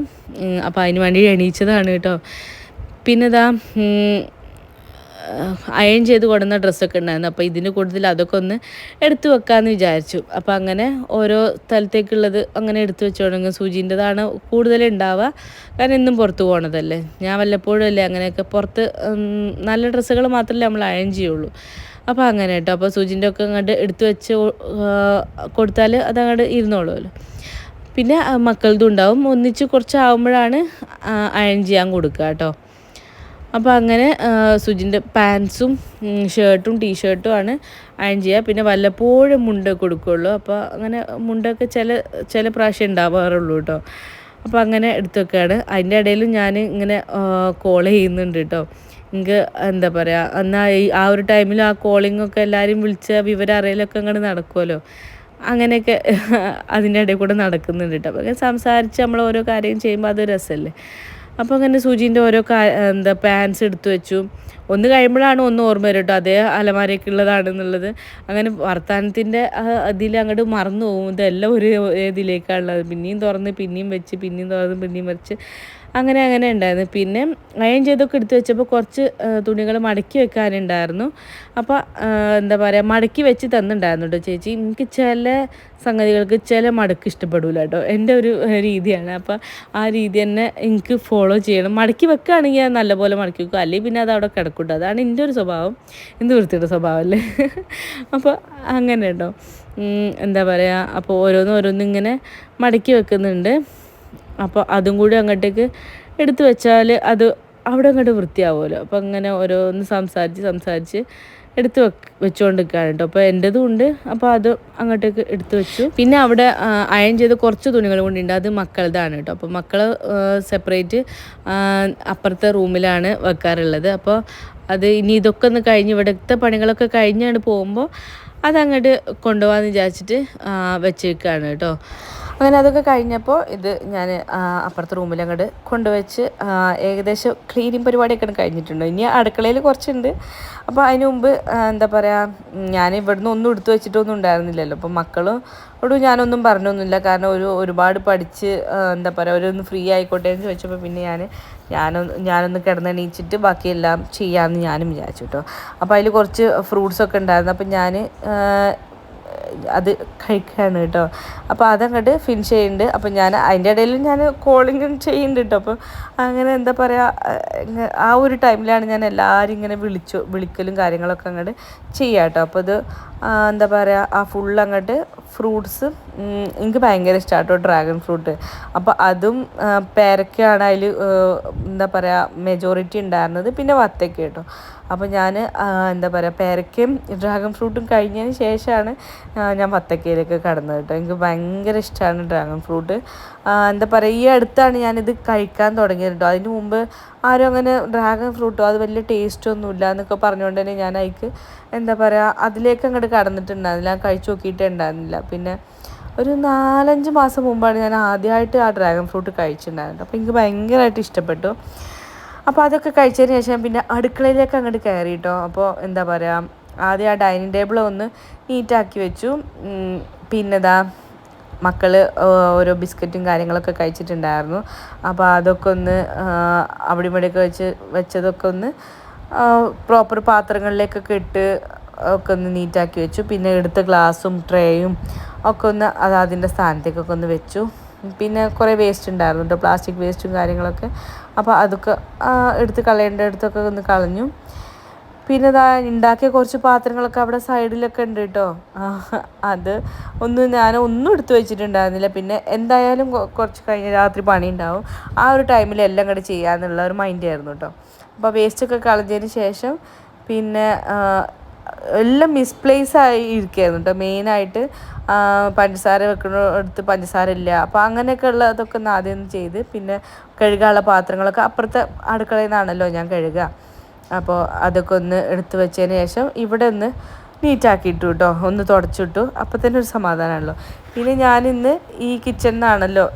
അപ്പോൾ അതിന് വേണ്ടി എണീച്ചതാണ് കേട്ടോ. പിന്നെ അയൺ ചെയ്ത് കൊടുന്ന ഡ്രസ്സൊക്കെ ഉണ്ടായിരുന്നു. അപ്പോൾ ഇതിന് കൂടുതൽ അതൊക്കെ ഒന്ന് എടുത്തു വെക്കാമെന്ന് വിചാരിച്ചു. അപ്പോൾ അങ്ങനെ ഓരോ സ്ഥലത്തേക്കുള്ളത് അങ്ങനെ എടുത്തു വെച്ചോണെങ്കിൽ സൂചിൻ്റെതാണ് കൂടുതലുണ്ടാവുക. കാരണം എന്നും പുറത്ത് പോകണതല്ലേ, ഞാൻ വല്ലപ്പോഴും അല്ലേ അങ്ങനെയൊക്കെ പുറത്ത് നല്ല ഡ്രസ്സുകൾ മാത്രമല്ലേ നമ്മൾ അയൺ ചെയ്യുള്ളൂ. അപ്പോൾ അങ്ങനെ കേട്ടോ. അപ്പോൾ സൂചിൻ്റെ ഒക്കെ അങ്ങോട്ട് എടുത്തു വെച്ച് കൊടുത്താൽ അതങ്ങോട്ട് ഇരുന്നോളുമല്ലോ. പിന്നെ മക്കളതും ഉണ്ടാവും. ഒന്നിച്ച് കുറച്ചാവുമ്പോഴാണ് അയൺ ചെയ്യാൻ കൊടുക്കുക കേട്ടോ. അപ്പോൾ അങ്ങനെ സുജിൻ്റെ പാൻസും ഷർട്ടും ടീഷർട്ടും ആണ് അയൺ ചെയ്യുക. പിന്നെ വല്ലപ്പോഴും മുണ്ട് കൊടുക്കുകയുള്ളൂ. അപ്പോൾ അങ്ങനെ മുണ്ടൊക്കെ ചില പ്രാവശ്യം ഉണ്ടാവാറുള്ളൂ കേട്ടോ. അപ്പോൾ അങ്ങനെ എടുത്തൊക്കെയാണ്. അതിൻ്റെ ഇടയിലും ഞാൻ ഇങ്ങനെ കോൾ ചെയ്യുന്നുണ്ട് കേട്ടോ. എനിക്ക് എന്താ പറയുക, എന്നാൽ ആ ഒരു ടൈമിൽ ആ കോളിങ്ങൊക്കെ എല്ലാവരും വിളിച്ച വിവരം അറിയലൊക്കെ അങ്ങോട്ട് നടക്കുമല്ലോ. അങ്ങനെയൊക്കെ അതിൻ്റെ ഇടയിൽ കൂടെ നടക്കുന്നുണ്ട് കേട്ടോ. അപ്പോൾ അങ്ങനെ സംസാരിച്ച് നമ്മൾ ഓരോ കാര്യം ചെയ്യുമ്പോൾ അത് രസമല്ലേ. അപ്പോൾ അങ്ങനെ സൂചീൻ്റെ ഓരോ പാൻസ് എടുത്തു വെച്ചു. ഒന്ന് കഴിയുമ്പോഴാണ് ഒന്ന് ഓർമ്മ വരും കേട്ടോ, അതേ അലമാരയൊക്കെ ഉള്ളതാണെന്നുള്ളത്. അങ്ങനെ വർത്തമാനത്തിൻ്റെ അതിൽ അങ്ങോട്ട് മറന്നു പോകും. ഇതെല്ലാം ഒരു ഇതിലേക്കാണുള്ളത്. പിന്നെയും തുറന്ന് പിന്നെയും വെച്ച്, പിന്നെയും തുറന്ന് പിന്നെയും വെച്ച്, അങ്ങനെ ഉണ്ടായിരുന്നു. പിന്നെ അയൺ ചെയ്തൊക്കെ എടുത്ത് വെച്ചപ്പോൾ കുറച്ച് തുണികൾ മടക്കി വെക്കാനുണ്ടായിരുന്നു. അപ്പോൾ എന്താ പറയുക, മടക്കി വെച്ച് തന്നിട്ടുണ്ടായിരുന്നു കേട്ടോ ചേച്ചി. എനിക്ക് ചില സംഗതികൾക്ക് ചില മടക്ക് ഇഷ്ടപ്പെടില്ല കേട്ടോ, എൻ്റെ ഒരു രീതിയാണ്. അപ്പോൾ ആ രീതി തന്നെ എനിക്ക് ഫോളോ ചെയ്യണം. മടക്കി വെക്കുകയാണെങ്കിൽ ഞാൻ നല്ലപോലെ മടക്കി വെക്കും, അല്ലെങ്കിൽ പിന്നെ അത് അവിടെ കിടക്കും കേട്ടോ. അതാണ് എൻ്റെ ഒരു സ്വഭാവം, എന്ത് വൃത്തിയുടെ സ്വഭാവം അല്ലേ. അപ്പോൾ അങ്ങനെ കേട്ടോ. എന്താ പറയുക, അപ്പോൾ ഓരോന്നും ഇങ്ങനെ മടക്കി വെക്കുന്നുണ്ട്. അപ്പോൾ അതും കൂടി അങ്ങോട്ടേക്ക് എടുത്തു വെച്ചാൽ അത് അവിടെ അങ്ങോട്ട് വൃത്തിയാവുമല്ലോ. അപ്പോൾ അങ്ങനെ ഓരോന്ന് സംസാരിച്ച് എടുത്ത് വെച്ചുകൊണ്ടിരിക്കുകയാണ് കേട്ടോ. അപ്പോൾ എൻ്റെതും ഉണ്ട്. അപ്പോൾ അത് അങ്ങോട്ടേക്ക് എടുത്തു വെച്ചു. പിന്നെ അവിടെ അയൺ ചെയ്ത് കുറച്ച് തുണികൾ കൊണ്ടുണ്ട്, അത് മക്കളതാണ് കേട്ടോ. അപ്പോൾ മക്കൾ സെപ്പറേറ്റ് അപ്പുറത്തെ റൂമിലാണ് വെക്കാറുള്ളത്. അപ്പോൾ അത് ഇനി ഇതൊക്കെ ഒന്ന് കഴിഞ്ഞ് ഇവിടുത്തെ പണികളൊക്കെ കഴിഞ്ഞാണ് പോകുമ്പോൾ അതങ്ങോട്ട് കൊണ്ടുപോകാമെന്ന് വിചാരിച്ചിട്ട് വെച്ചേക്കാണ് കേട്ടോ. അങ്ങനെ അതൊക്കെ കഴിഞ്ഞപ്പോൾ ഇത് ഞാൻ അപ്പുറത്തെ റൂമിൽ അങ്ങോട്ട് കൊണ്ടുവച്ച് ഏകദേശം ക്ലീനിങ് പരിപാടിയൊക്കെ കഴിഞ്ഞിട്ടുണ്ട്. ഇനി അടുക്കളയിൽ കുറച്ചുണ്ട്. അപ്പോൾ അതിന് മുമ്പ് എന്താ പറയുക, ഞാൻ ഇവിടുന്ന് ഒന്നും എടുത്തു വെച്ചിട്ടൊന്നും ഉണ്ടായിരുന്നില്ലല്ലോ. അപ്പോൾ മക്കളോട് ഞാനൊന്നും പറഞ്ഞൊന്നുമില്ല. കാരണം ഒരുപാട് പഠിച്ച് എന്താ പറയുക, അവരൊന്ന് ഫ്രീ ആയിക്കോട്ടെ എന്ന് ചോദിച്ചപ്പോൾ പിന്നെ ഞാനൊന്ന് കിടന്നെണീച്ചിട്ട് ബാക്കിയെല്ലാം ചെയ്യാമെന്ന് ഞാനും വിചാരിച്ചു കേട്ടോ. അപ്പോൾ അതിൽ കുറച്ച് ഫ്രൂട്ട്സൊക്കെ ഉണ്ടായിരുന്നു. അപ്പം ഞാൻ അത് കഴിക്കുകയാണ് കേട്ടോ. അപ്പോൾ അതങ്ങോട്ട് ഫിനിഷ് ചെയ്യുന്നുണ്ട്. അപ്പോൾ ഞാൻ അതിൻ്റെ ഇടയിൽ ഞാൻ കോളിങ്ങും ചെയ്യുന്നുണ്ട് കേട്ടോ. അപ്പോൾ അങ്ങനെ എന്താ പറയുക, ആ ഒരു ടൈമിലാണ് ഞാൻ എല്ലാവരും ഇങ്ങനെ വിളിക്കലും കാര്യങ്ങളൊക്കെ അങ്ങോട്ട് ചെയ്യുക കേട്ടോ. അപ്പോൾ ഇത് എന്താ പറയുക, ആ ഫുൾ അങ്ങോട്ട് ഫ്രൂട്ട്സ് എനിക്ക് ഭയങ്കര ഇഷ്ടമാണ് കേട്ടോ, ഡ്രാഗൺ ഫ്രൂട്ട്. അപ്പോൾ അതും പേരക്കയാണ് അതിൽ എന്താ പറയുക മെജോറിറ്റി ഉണ്ടായിരുന്നത്, പിന്നെ വത്തക്ക കേട്ടോ. അപ്പോൾ ഞാൻ എന്താ പറയുക, പേരക്കയും ഡ്രാഗൺ ഫ്രൂട്ടും കഴിഞ്ഞതിന് ശേഷമാണ് ഞാൻ വത്തക്കയിലേക്ക് കടന്നത് കേട്ടോ. എനിക്ക് ഭയങ്കര ഇഷ്ടമാണ് ഡ്രാഗൺ ഫ്രൂട്ട്. എന്താ പറയുക, ഈ അടുത്താണ് ഞാനിത് കഴിക്കാൻ തുടങ്ങിയത് കേട്ടോ. അതിന് മുമ്പ് ആരും അങ്ങനെ ഡ്രാഗൺ ഫ്രൂട്ടോ അത് വലിയ ടേസ്റ്റൊന്നുമില്ല എന്നൊക്കെ പറഞ്ഞുകൊണ്ട് തന്നെ ഞാൻ അതിക്ക് എന്താ പറയുക അതിലേക്ക് അങ്ങോട്ട് കടന്നിട്ടുണ്ടായിരുന്നില്ല, ഞാൻ കഴിച്ചു നോക്കിയിട്ടേ ഉണ്ടായിരുന്നില്ല. പിന്നെ ഒരു 4-5 മാസം മുമ്പാണ് ഞാൻ ആദ്യമായിട്ട് ആ ഡ്രാഗൺ ഫ്രൂട്ട് കഴിച്ചിട്ടുണ്ടായിരുന്നത്. അപ്പോൾ എനിക്ക് ഭയങ്കരമായിട്ട് ഇഷ്ടപ്പെട്ടു. അപ്പോൾ അതൊക്കെ കഴിച്ചതിന് ശേഷം പിന്നെ അടുക്കളയിലേക്ക് അങ്ങോട്ട് കയറി കേട്ടോ. അപ്പോൾ എന്താ പറയുക, ആദ്യം ആ ഡൈനിങ് ടേബിൾ ഒന്ന് നീറ്റാക്കി വെച്ചു. പിന്നെ മക്കൾ ഓരോ ബിസ്ക്കറ്റും കാര്യങ്ങളൊക്കെ കഴിച്ചിട്ടുണ്ടായിരുന്നു. അപ്പോൾ അതൊക്കെ ഒന്ന് അവിടെ ഇവിടെയൊക്കെ വെച്ചതൊക്കെ ഒന്ന് പ്രോപ്പർ പാത്രങ്ങളിലേക്കൊക്കെ ഇട്ട് ഒക്കെ ഒന്ന് നീറ്റാക്കി വെച്ചു. പിന്നെ എടുത്ത ഗ്ലാസും ട്രേയും ഒക്കെ ഒന്ന് അതിൻ്റെ സ്ഥാനത്തേക്കൊക്കെ ഒന്ന് വെച്ചു. പിന്നെ കുറേ വേസ്റ്റ് ഉണ്ടായിരുന്നു കേട്ടോ, പ്ലാസ്റ്റിക് വേസ്റ്റും കാര്യങ്ങളൊക്കെ. അപ്പോൾ അതൊക്കെ എടുത്ത് കളയേണ്ടടുത്തൊക്കെ ഒന്ന് കളഞ്ഞു. പിന്നെ ഉണ്ടാക്കിയ കുറച്ച് പാത്രങ്ങളൊക്കെ അവിടെ സൈഡിലൊക്കെ ഉണ്ട് കേട്ടോ. അത് ഞാനൊന്നും എടുത്തു വെച്ചിട്ടുണ്ടായിരുന്നില്ല. പിന്നെ എന്തായാലും കുറച്ച് കഴിഞ്ഞ് രാത്രി പണി ഉണ്ടാവും, ആ ഒരു ടൈമിൽ എല്ലാം കൂടെ ചെയ്യാമെന്നുള്ള ഒരു മൈൻഡായിരുന്നു കേട്ടോ. അപ്പോൾ വേസ്റ്റൊക്കെ കളഞ്ഞതിന് ശേഷം പിന്നെ എല്ലാം മിസ്പ്ലേസ് ആയി ഇരിക്കുകയായിരുന്നു കേട്ടോ. മെയിനായിട്ട് പഞ്ചസാര വെക്കുന്നിടത്ത് പഞ്ചസാര ഇല്ല. അപ്പോൾ അങ്ങനെയൊക്കെ ഉള്ളതൊക്കെ ഒന്ന് ആദ്യം ഒന്ന് ചെയ്ത്, പിന്നെ കഴുകാനുള്ള പാത്രങ്ങളൊക്കെ അപ്പുറത്തെ അടുക്കളയിൽ നിന്നാണല്ലോ ഞാൻ കഴുകുക. അപ്പോൾ അതൊക്കെ ഒന്ന് എടുത്ത് വെച്ചതിന് ശേഷം ഇവിടെ ഒന്ന് നീറ്റാക്കിയിട്ടു കേട്ടോ, ഒന്ന് തുടച്ചിട്ടു. അപ്പോൾ തന്നെ ഒരു സമാധാനമാണല്ലോ. പിന്നെ ഞാനിന്ന് ഈ കിച്ചണിൽ നിന്നാണല്ലോ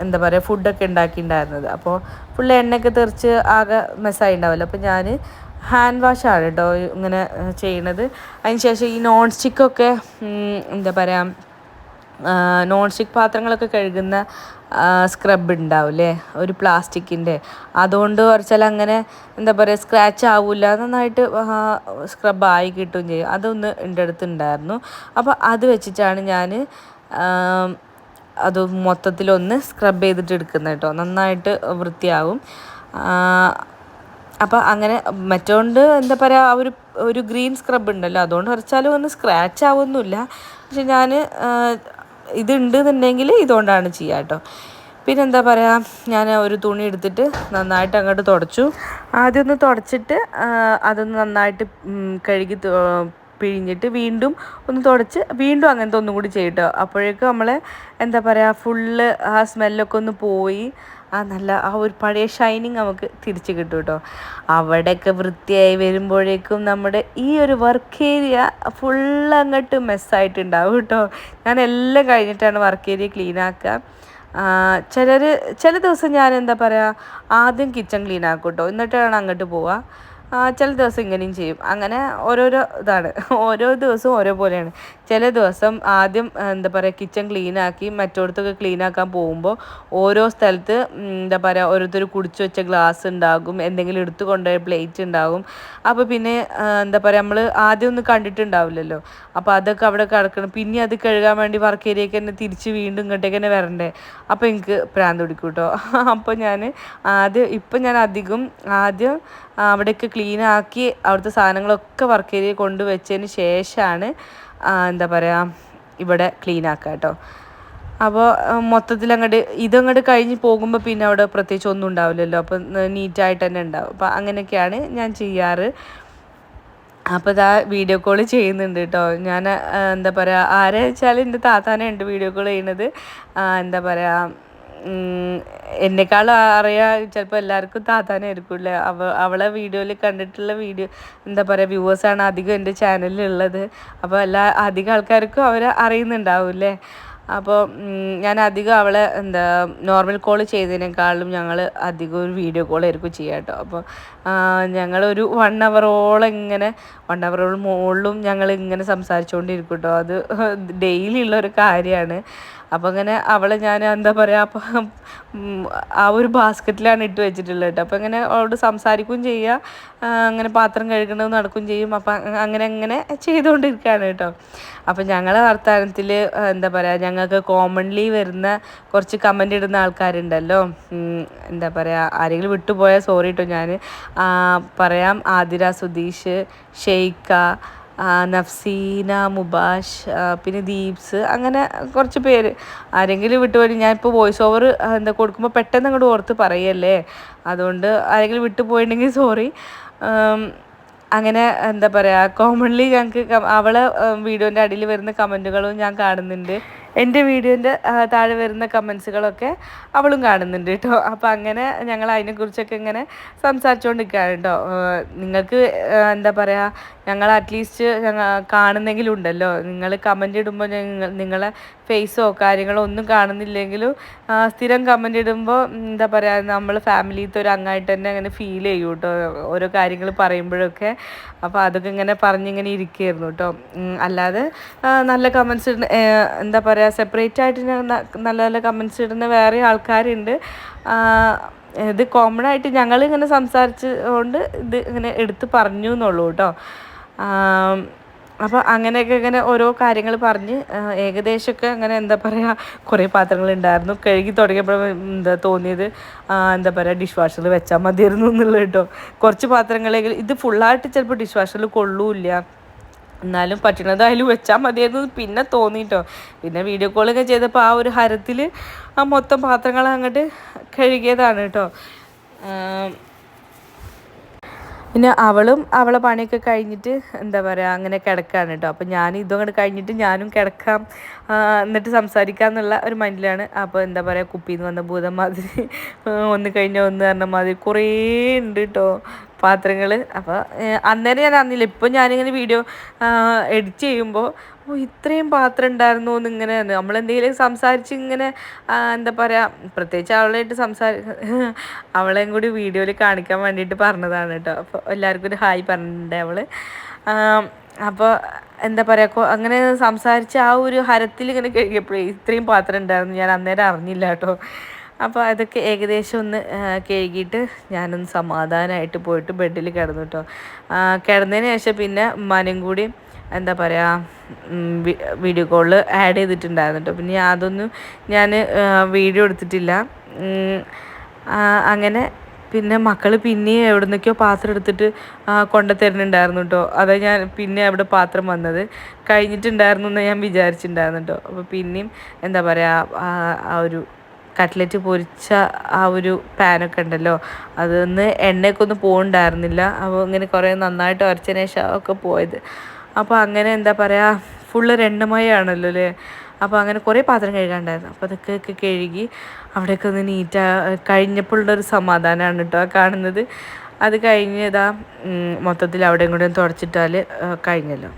എന്താ പറയുക ഫുഡൊക്കെ ഉണ്ടാക്കിയിട്ടുണ്ടായിരുന്നത്. അപ്പോൾ ഫുള്ള് എണ്ണയൊക്കെ തെറിച്ച് ആകെ മെസ്സായി ഉണ്ടാവുമല്ലോ. അപ്പോൾ ഞാൻ ഹാൻഡ് വാഷാണ് കേട്ടോ ഇങ്ങനെ ചെയ്യണത്. അതിന് ശേഷം ഈ നോൺ സ്റ്റിക്കൊക്കെ എന്താ പറയുക, നോൺ സ്റ്റിക്ക് പാത്രങ്ങളൊക്കെ കഴുകുന്ന സ്ക്രബ് ഉണ്ടാവില്ലേ, ഒരു പ്ലാസ്റ്റിക്കിൻ്റെ, അതുകൊണ്ട് കുറച്ചാൽ അങ്ങനെ എന്താ പറയുക സ്ക്രാച്ച് ആവില്ല, നന്നായിട്ട് സ്ക്രബായി കിട്ടുകയും ചെയ്യും. അതൊന്ന് എൻ്റെ അടുത്തുണ്ടായിരുന്നു. അപ്പോൾ അത് വെച്ചിട്ടാണ് ഞാൻ അത് മൊത്തത്തിലൊന്ന് സ്ക്രബ് ചെയ്തിട്ട് എടുക്കുന്നത് കേട്ടോ. നന്നായിട്ട് വൃത്തിയാവും. അപ്പോൾ അങ്ങനെ മറ്റോണ്ട് എന്താ പറയുക ഒരു ഗ്രീൻ സ്ക്രബ് ഉണ്ടല്ലോ, അതുകൊണ്ട് കുറച്ചാലും ഒന്ന് സ്ക്രാച്ച് ആവുമൊന്നുമില്ല. പക്ഷെ ഞാൻ ഇതുണ്ട് എന്നുണ്ടെങ്കിൽ ഇതുകൊണ്ടാണ് ചെയ്യുക കേട്ടോ. പിന്നെ എന്താ പറയുക, ഞാൻ ഒരു തുണി എടുത്തിട്ട് നന്നായിട്ട് അങ്ങോട്ട് തുടച്ചു. ആദ്യം ഒന്ന് തുടച്ചിട്ട് അതൊന്ന് നന്നായിട്ട് കഴുകി പിഴിഞ്ഞിട്ട് വീണ്ടും ഒന്ന് തുടച്ച് വീണ്ടും അങ്ങനത്തെ ഒന്നും കൂടി ചെയ്യട്ടോ. അപ്പോഴേക്കും നമ്മൾ എന്താ പറയുക ഫുള്ള് ആ സ്മെല്ലൊക്കെ ഒന്ന് പോയി നല്ല ആ ഒരു പഴയ ഷൈനിങ് നമുക്ക് തിരിച്ച് കിട്ടും കേട്ടോ. അവിടെയൊക്കെ വൃത്തിയായി വരുമ്പോഴേക്കും നമ്മുടെ ഈ ഒരു വർക്ക് ഏരിയ ഫുള്ള് അങ്ങോട്ട് മെസ്സായിട്ടുണ്ടാവും കേട്ടോ. ഞാൻ എല്ലാം കഴിഞ്ഞിട്ടാണ് വർക്ക് ഏരിയ ക്ലീൻ ആക്കുക. ചില ദിവസം ഞാൻ എന്താ പറയുക ആദ്യം കിച്ചൺ ക്ലീൻ ആക്കും കേട്ടോ, എന്നിട്ടാണ് അങ്ങോട്ട് പോവുക. ചില ദിവസം ഇങ്ങനെയും ചെയ്യും. അങ്ങനെ ഓരോരോ ഇതാണ്, ഓരോ ദിവസവും ഓരോ പോലെയാണ്. ചില ദിവസം ആദ്യം എന്താ പറയുക കിച്ചൺ ക്ലീനാക്കി മറ്റോടത്തൊക്കെ ക്ലീനാക്കാൻ പോകുമ്പോൾ ഓരോ സ്ഥലത്ത് എന്താ പറയുക ഓരോരുത്തർ കുടിച്ചു വെച്ച ഗ്ലാസ് ഉണ്ടാകും, എന്തെങ്കിലും എടുത്തു കൊണ്ടുപോയ പ്ലേറ്റ് ഉണ്ടാകും. അപ്പോൾ പിന്നെ എന്താ പറയുക നമ്മൾ ആദ്യം ഒന്നും കണ്ടിട്ടുണ്ടാവില്ലല്ലോ. അപ്പോൾ അതൊക്കെ അവിടെ കിടക്കണം. പിന്നെ അത് കഴുകാൻ വേണ്ടി വർക്ക് ഏരിയയ്ക്ക് തന്നെ തിരിച്ച് വീണ്ടും ഇങ്ങോട്ടേക്ക് തന്നെ വരണ്ടേ. അപ്പോൾ എനിക്ക് പ്രാന്ത് പിടിക്കും കേട്ടോ. അപ്പോൾ ഞാൻ അധികം ആദ്യം അവിടെയൊക്കെ ക്ലീനാക്കി അവിടുത്തെ സാധനങ്ങളൊക്കെ വർക്ക് ഏരിയ കൊണ്ടുവച്ചതിന് ശേഷമാണ് എന്താ പറയുക ഇവിടെ ക്ലീനാക്കുക കേട്ടോ. അപ്പോൾ മൊത്തത്തിൽ ഇതങ്ങോട്ട് കഴിഞ്ഞ് പോകുമ്പോൾ പിന്നെ അവിടെ പ്രത്യേകിച്ച് ഒന്നും ഉണ്ടാവില്ലല്ലോ. അപ്പോൾ നീറ്റായിട്ട് തന്നെ ഉണ്ടാവും. അപ്പോൾ അങ്ങനെയൊക്കെയാണ് ഞാൻ ചെയ്യാറ്. അപ്പോൾ വീഡിയോ കോൾ ചെയ്യുന്നുണ്ട് കേട്ടോ. ഞാൻ എന്താ പറയുക ആരെ വെച്ചാൽ എൻ്റെ താത്താനെ ഉണ്ട് വീഡിയോ കോൾ ചെയ്യുന്നത്. എന്താ പറയുക എന്നെക്കാളും അറിയാം ചിലപ്പോൾ എല്ലാവർക്കും താത്താനെ ആയിരിക്കില്ലേ. അവളെ വീഡിയോയിൽ കണ്ടിട്ടുള്ള എന്താ പറയുക വ്യൂവേഴ്സാണ് അധികം എൻ്റെ ചാനലിലുള്ളത്. അപ്പോൾ അധികം ആൾക്കാർക്കും അവരെ അറിയുന്നുണ്ടാവില്ലേ. അപ്പോൾ ഞാൻ അധികം അവളെ നോർമൽ കോൾ ചെയ്തതിനേക്കാളും ഞങ്ങൾ അധികം ഒരു വീഡിയോ കോളായിരിക്കും ചെയ്യുക കേട്ടോ. അപ്പോൾ ഞങ്ങളൊരു 1 അവറോളം മുകളിലും ഞങ്ങൾ ഇങ്ങനെ സംസാരിച്ചുകൊണ്ടിരിക്കും കേട്ടോ. അത് ഡെയിലി ഉള്ളൊരു കാര്യമാണ്. അപ്പോൾ അങ്ങനെ അവളെ ഞാൻ എന്താ പറയുക അപ്പോൾ ആ ഒരു ബാസ്ക്കറ്റിലാണ് ഇട്ട് വെച്ചിട്ടുള്ളത് കേട്ടോ. അപ്പോൾ അങ്ങനെ അവളോട് സംസാരിക്കുകയും ചെയ്യുക, അങ്ങനെ പാത്രം കഴുകണത് നടക്കുകയും ചെയ്യും. അപ്പം അങ്ങനെ ചെയ്തുകൊണ്ടിരിക്കുകയാണ് കേട്ടോ. അപ്പോൾ ഞങ്ങളെ വർത്തമാനത്തിൽ എന്താ പറയുക, ഞങ്ങൾക്ക് കോമൺലി വരുന്ന കുറച്ച് കമൻ്റ് ഇടുന്ന ആൾക്കാരുണ്ടല്ലോ. എന്താ പറയുക, ആരെങ്കിലും വിട്ടുപോയാൽ സോറി കേട്ടോ. ഞാൻ പറയാം: ആതിര സുധീഷ്, ഷെയ്ക്ക, നഫ്സീന, മുബാഷ്, പിന്നെ ദീപ്സ്, അങ്ങനെ കുറച്ച് പേര്. ആരെങ്കിലും വിട്ടുപോയി, ഞാനിപ്പോൾ വോയിസ് ഓവർ കൊടുക്കുമ്പോൾ പെട്ടെന്ന് അങ്ങോട്ട് ഓർത്ത് പറയല്ലേ, അതുകൊണ്ട് ആരെങ്കിലും വിട്ടുപോയിട്ടുണ്ടെങ്കിൽ സോറി. അങ്ങനെ എന്താ പറയുക, കോമൺലി ഞങ്ങൾക്ക് അവളെ വീഡിയോൻ്റെ അടിയിൽ വരുന്ന കമൻറ്റുകളും ഞാൻ കാണുന്നുണ്ട്. എൻ്റെ വീഡിയോൻ്റെ താഴെ വരുന്ന കമൻസുകളൊക്കെ അവളും കാണുന്നുണ്ട് കേട്ടോ. അപ്പോൾ അങ്ങനെ ഞങ്ങൾ അതിനെക്കുറിച്ചൊക്കെ ഇങ്ങനെ സംസാരിച്ചുകൊണ്ടിരിക്കുകയാണ് കേട്ടോ. നിങ്ങൾക്ക് എന്താ പറയുക, ഞങ്ങൾ അറ്റ്ലീസ്റ്റ് കാണുന്നെങ്കിലും ഉണ്ടല്ലോ. നിങ്ങൾ കമൻ്റ് ഇടുമ്പോൾ നിങ്ങളെ ഫേസോ കാര്യങ്ങളോ ഒന്നും കാണുന്നില്ലെങ്കിലും സ്ഥിരം കമൻ്റ് ഇടുമ്പോൾ എന്താ പറയുക, നമ്മൾ ഫാമിലിയിലത്തെ ഒരു അംഗമായിട്ട് തന്നെ അങ്ങനെ ഫീൽ ചെയ്യും കേട്ടോ, ഓരോ കാര്യങ്ങൾ പറയുമ്പോഴൊക്കെ. അപ്പോൾ അതൊക്കെ ഇങ്ങനെ പറഞ്ഞിങ്ങനെ ഇരിക്കുകയായിരുന്നു കേട്ടോ. അല്ലാതെ നല്ല കമൻസ് എന്താ പറയുക, സെപ്പറേറ്റ് ആയിട്ട് നല്ല നല്ല കമൻസ് ഇടുന്ന വേറെ ആൾക്കാരുണ്ട്. ഇത് കോമൺ ആയിട്ട് ഞങ്ങളിങ്ങനെ സംസാരിച്ചുകൊണ്ട് ഇത് ഇങ്ങനെ എടുത്ത് പറഞ്ഞു എന്നുള്ളൂ കേട്ടോ. അപ്പോൾ അങ്ങനെയൊക്കെ ഇങ്ങനെ ഓരോ കാര്യങ്ങൾ പറഞ്ഞ് ഏകദേശമൊക്കെ അങ്ങനെ എന്താ പറയുക, കുറേ പാത്രങ്ങളുണ്ടായിരുന്നു. കഴുകി തുടങ്ങിയപ്പോൾ തോന്നിയത് എന്താ പറയുക, ഡിഷ് വാഷറിൽ വെച്ചാൽ മതിയായിരുന്നു എന്നുള്ളത് കേട്ടോ. കുറച്ച് പാത്രങ്ങളെങ്കിലും ഇത് ഫുള്ളായിട്ട് ചിലപ്പോൾ ഡിഷ് വാഷറിൽ കൊള്ളൂല്ല, എന്നാലും പറ്റണത് അതിൽ വെച്ചാൽ മതിയായിരുന്നു പിന്നെ തോന്നിയിട്ടോ. പിന്നെ വീഡിയോ കോളൊക്കെ ചെയ്തപ്പോൾ ആ ഒരു ഹരത്തിൽ ആ മൊത്തം പാത്രങ്ങൾ അങ്ങോട്ട് കഴുകിയതാണ് കേട്ടോ. പിന്നെ അവളും അവളെ പണിയൊക്കെ കഴിഞ്ഞിട്ട് എന്താ പറയുക അങ്ങനെ കിടക്കുകയാണ് കേട്ടോ. അപ്പോൾ ഞാൻ ഇതും അങ്ങോട്ട് കഴിഞ്ഞിട്ട് ഞാനും കിടക്കാം, എന്നിട്ട് സംസാരിക്കാം എന്നുള്ള ഒരു മൈൻഡിലാണ്. അപ്പോൾ എന്താ പറയുക, കുപ്പിയിൽ നിന്ന് വന്ന ഭൂതം മാതിരി ഒന്ന് കഴിഞ്ഞാൽ ഒന്ന് പറഞ്ഞ മാതിരി കുറേ ഉണ്ട് കേട്ടോ പാത്രങ്ങൾ. അപ്പോൾ അന്നേരം ഞാൻ അറിഞ്ഞില്ല. ഇപ്പോൾ ഞാനിങ്ങനെ വീഡിയോ എഡിറ്റ് ചെയ്യുമ്പോൾ ഇത്രയും പാത്രം ഉണ്ടായിരുന്നു എന്നിങ്ങനെ നമ്മളെന്തെങ്കിലും സംസാരിച്ച് ഇങ്ങനെ എന്താ പറയുക, പ്രത്യേകിച്ച് അവളായിട്ട് അവളെയും കൂടി വീഡിയോയിൽ കാണിക്കാൻ വേണ്ടിയിട്ട് പറഞ്ഞതാണ് കേട്ടോ. അപ്പോൾ എല്ലാവർക്കും ഒരു ഹായ് പറഞ്ഞിട്ടുണ്ട് അവൾ. അപ്പോൾ എന്താ പറയുക, അങ്ങനെ സംസാരിച്ച് ആ ഒരു ഹരത്തിൽ ഇങ്ങനെ കഴിയപ്പോഴേ ഇത്രയും പാത്രം ഉണ്ടായിരുന്നു, ഞാൻ അന്നേരം അറിഞ്ഞില്ല കേട്ടോ. അപ്പോൾ അതൊക്കെ ഏകദേശം ഒന്ന് കഴുകിയിട്ട് ഞാനൊന്ന് സമാധാനമായിട്ട് പോയിട്ട് ബെഡിൽ കിടന്നു കേട്ടോ. കിടന്നതിന് ശേഷം പിന്നെ ഉമ്മാനും കൂടി എന്താ പറയുക വീഡിയോ കോളിൽ ആഡ് ചെയ്തിട്ടുണ്ടായിരുന്നു കേട്ടോ. പിന്നെ അതൊന്നും ഞാൻ വീഡിയോ എടുത്തിട്ടില്ല. അങ്ങനെ പിന്നെ മക്കൾ പിന്നെയും എവിടെ നിന്നൊക്കെയോ പാത്രം എടുത്തിട്ട് കൊണ്ടുതരുന്നുണ്ടായിരുന്നു കേട്ടോ. അതാ ഞാൻ പിന്നെ അവിടെ പാത്രം വന്നത് കഴിഞ്ഞിട്ടുണ്ടായിരുന്നു എന്ന് ഞാൻ വിചാരിച്ചിട്ടുണ്ടായിരുന്നു കേട്ടോ. അപ്പോൾ പിന്നെയും എന്താ പറയുക, ആ ഒരു കട്ട്ലറ്റ് പൊരിച്ച ആ ഒരു പാനൊക്കെ ഉണ്ടല്ലോ, അതൊന്ന് എണ്ണയൊക്കെ ഒന്നും പോകുന്നുണ്ടായിരുന്നില്ല. അപ്പോൾ ഇങ്ങനെ കുറേ നന്നായിട്ട് ഉരച്ചതിന് ശേഷം ഒക്കെ പോയത്. അപ്പോൾ അങ്ങനെ എന്താ പറയുക, ഫുള്ള് എണ്ണമയമാണല്ലോ അല്ലേ. അപ്പോൾ അങ്ങനെ കുറേ പാത്രം കഴുകാണ്ടായിരുന്നു. അപ്പോൾ അതൊക്കെ കഴുകി അവിടെയൊക്കെ ഒന്ന് കഴിഞ്ഞപ്പോഴുള്ളൊരു സമാധാനമാണ് കേട്ടോ കാണുന്നത്. അത് കഴിഞ്ഞ് ഇതാ മൊത്തത്തിൽ അവിടെയും കൂടെ തുടച്ചിട്ടാൽ കഴിഞ്ഞല്ലോ.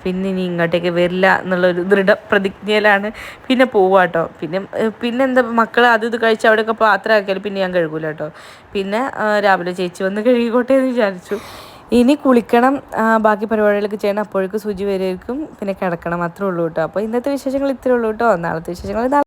പിന്നെ ഇനി ഇങ്ങോട്ടേക്ക് വരില്ല എന്നുള്ളൊരു ദൃഢപ്രതിജ്ഞയിലാണ് പിന്നെ പോവുക കേട്ടോ. പിന്നെ എന്താ മക്കൾ ഇത് കഴിച്ച് അവിടെയൊക്കെ പാത്രമാക്കിയാൽ പിന്നെ ഞാൻ കഴുകൂല കേട്ടോ. പിന്നെ രാവിലെ ചേച്ചി വന്ന് കഴുകിക്കോട്ടെ എന്ന് വിചാരിച്ചു. ഇനി കുളിക്കണം, ബാക്കി പരിപാടികളൊക്കെ ചെയ്യണം. അപ്പോഴേക്കും സൂചി വരുമായിരിക്കും, പിന്നെ കിടക്കണം, അത്രേ ഉള്ളൂ കേട്ടോ. അപ്പോൾ ഇന്നത്തെ വിശേഷങ്ങൾ ഇത്രേ ഉള്ളൂ കേട്ടോ. നാളത്തെ വിശേഷങ്ങൾ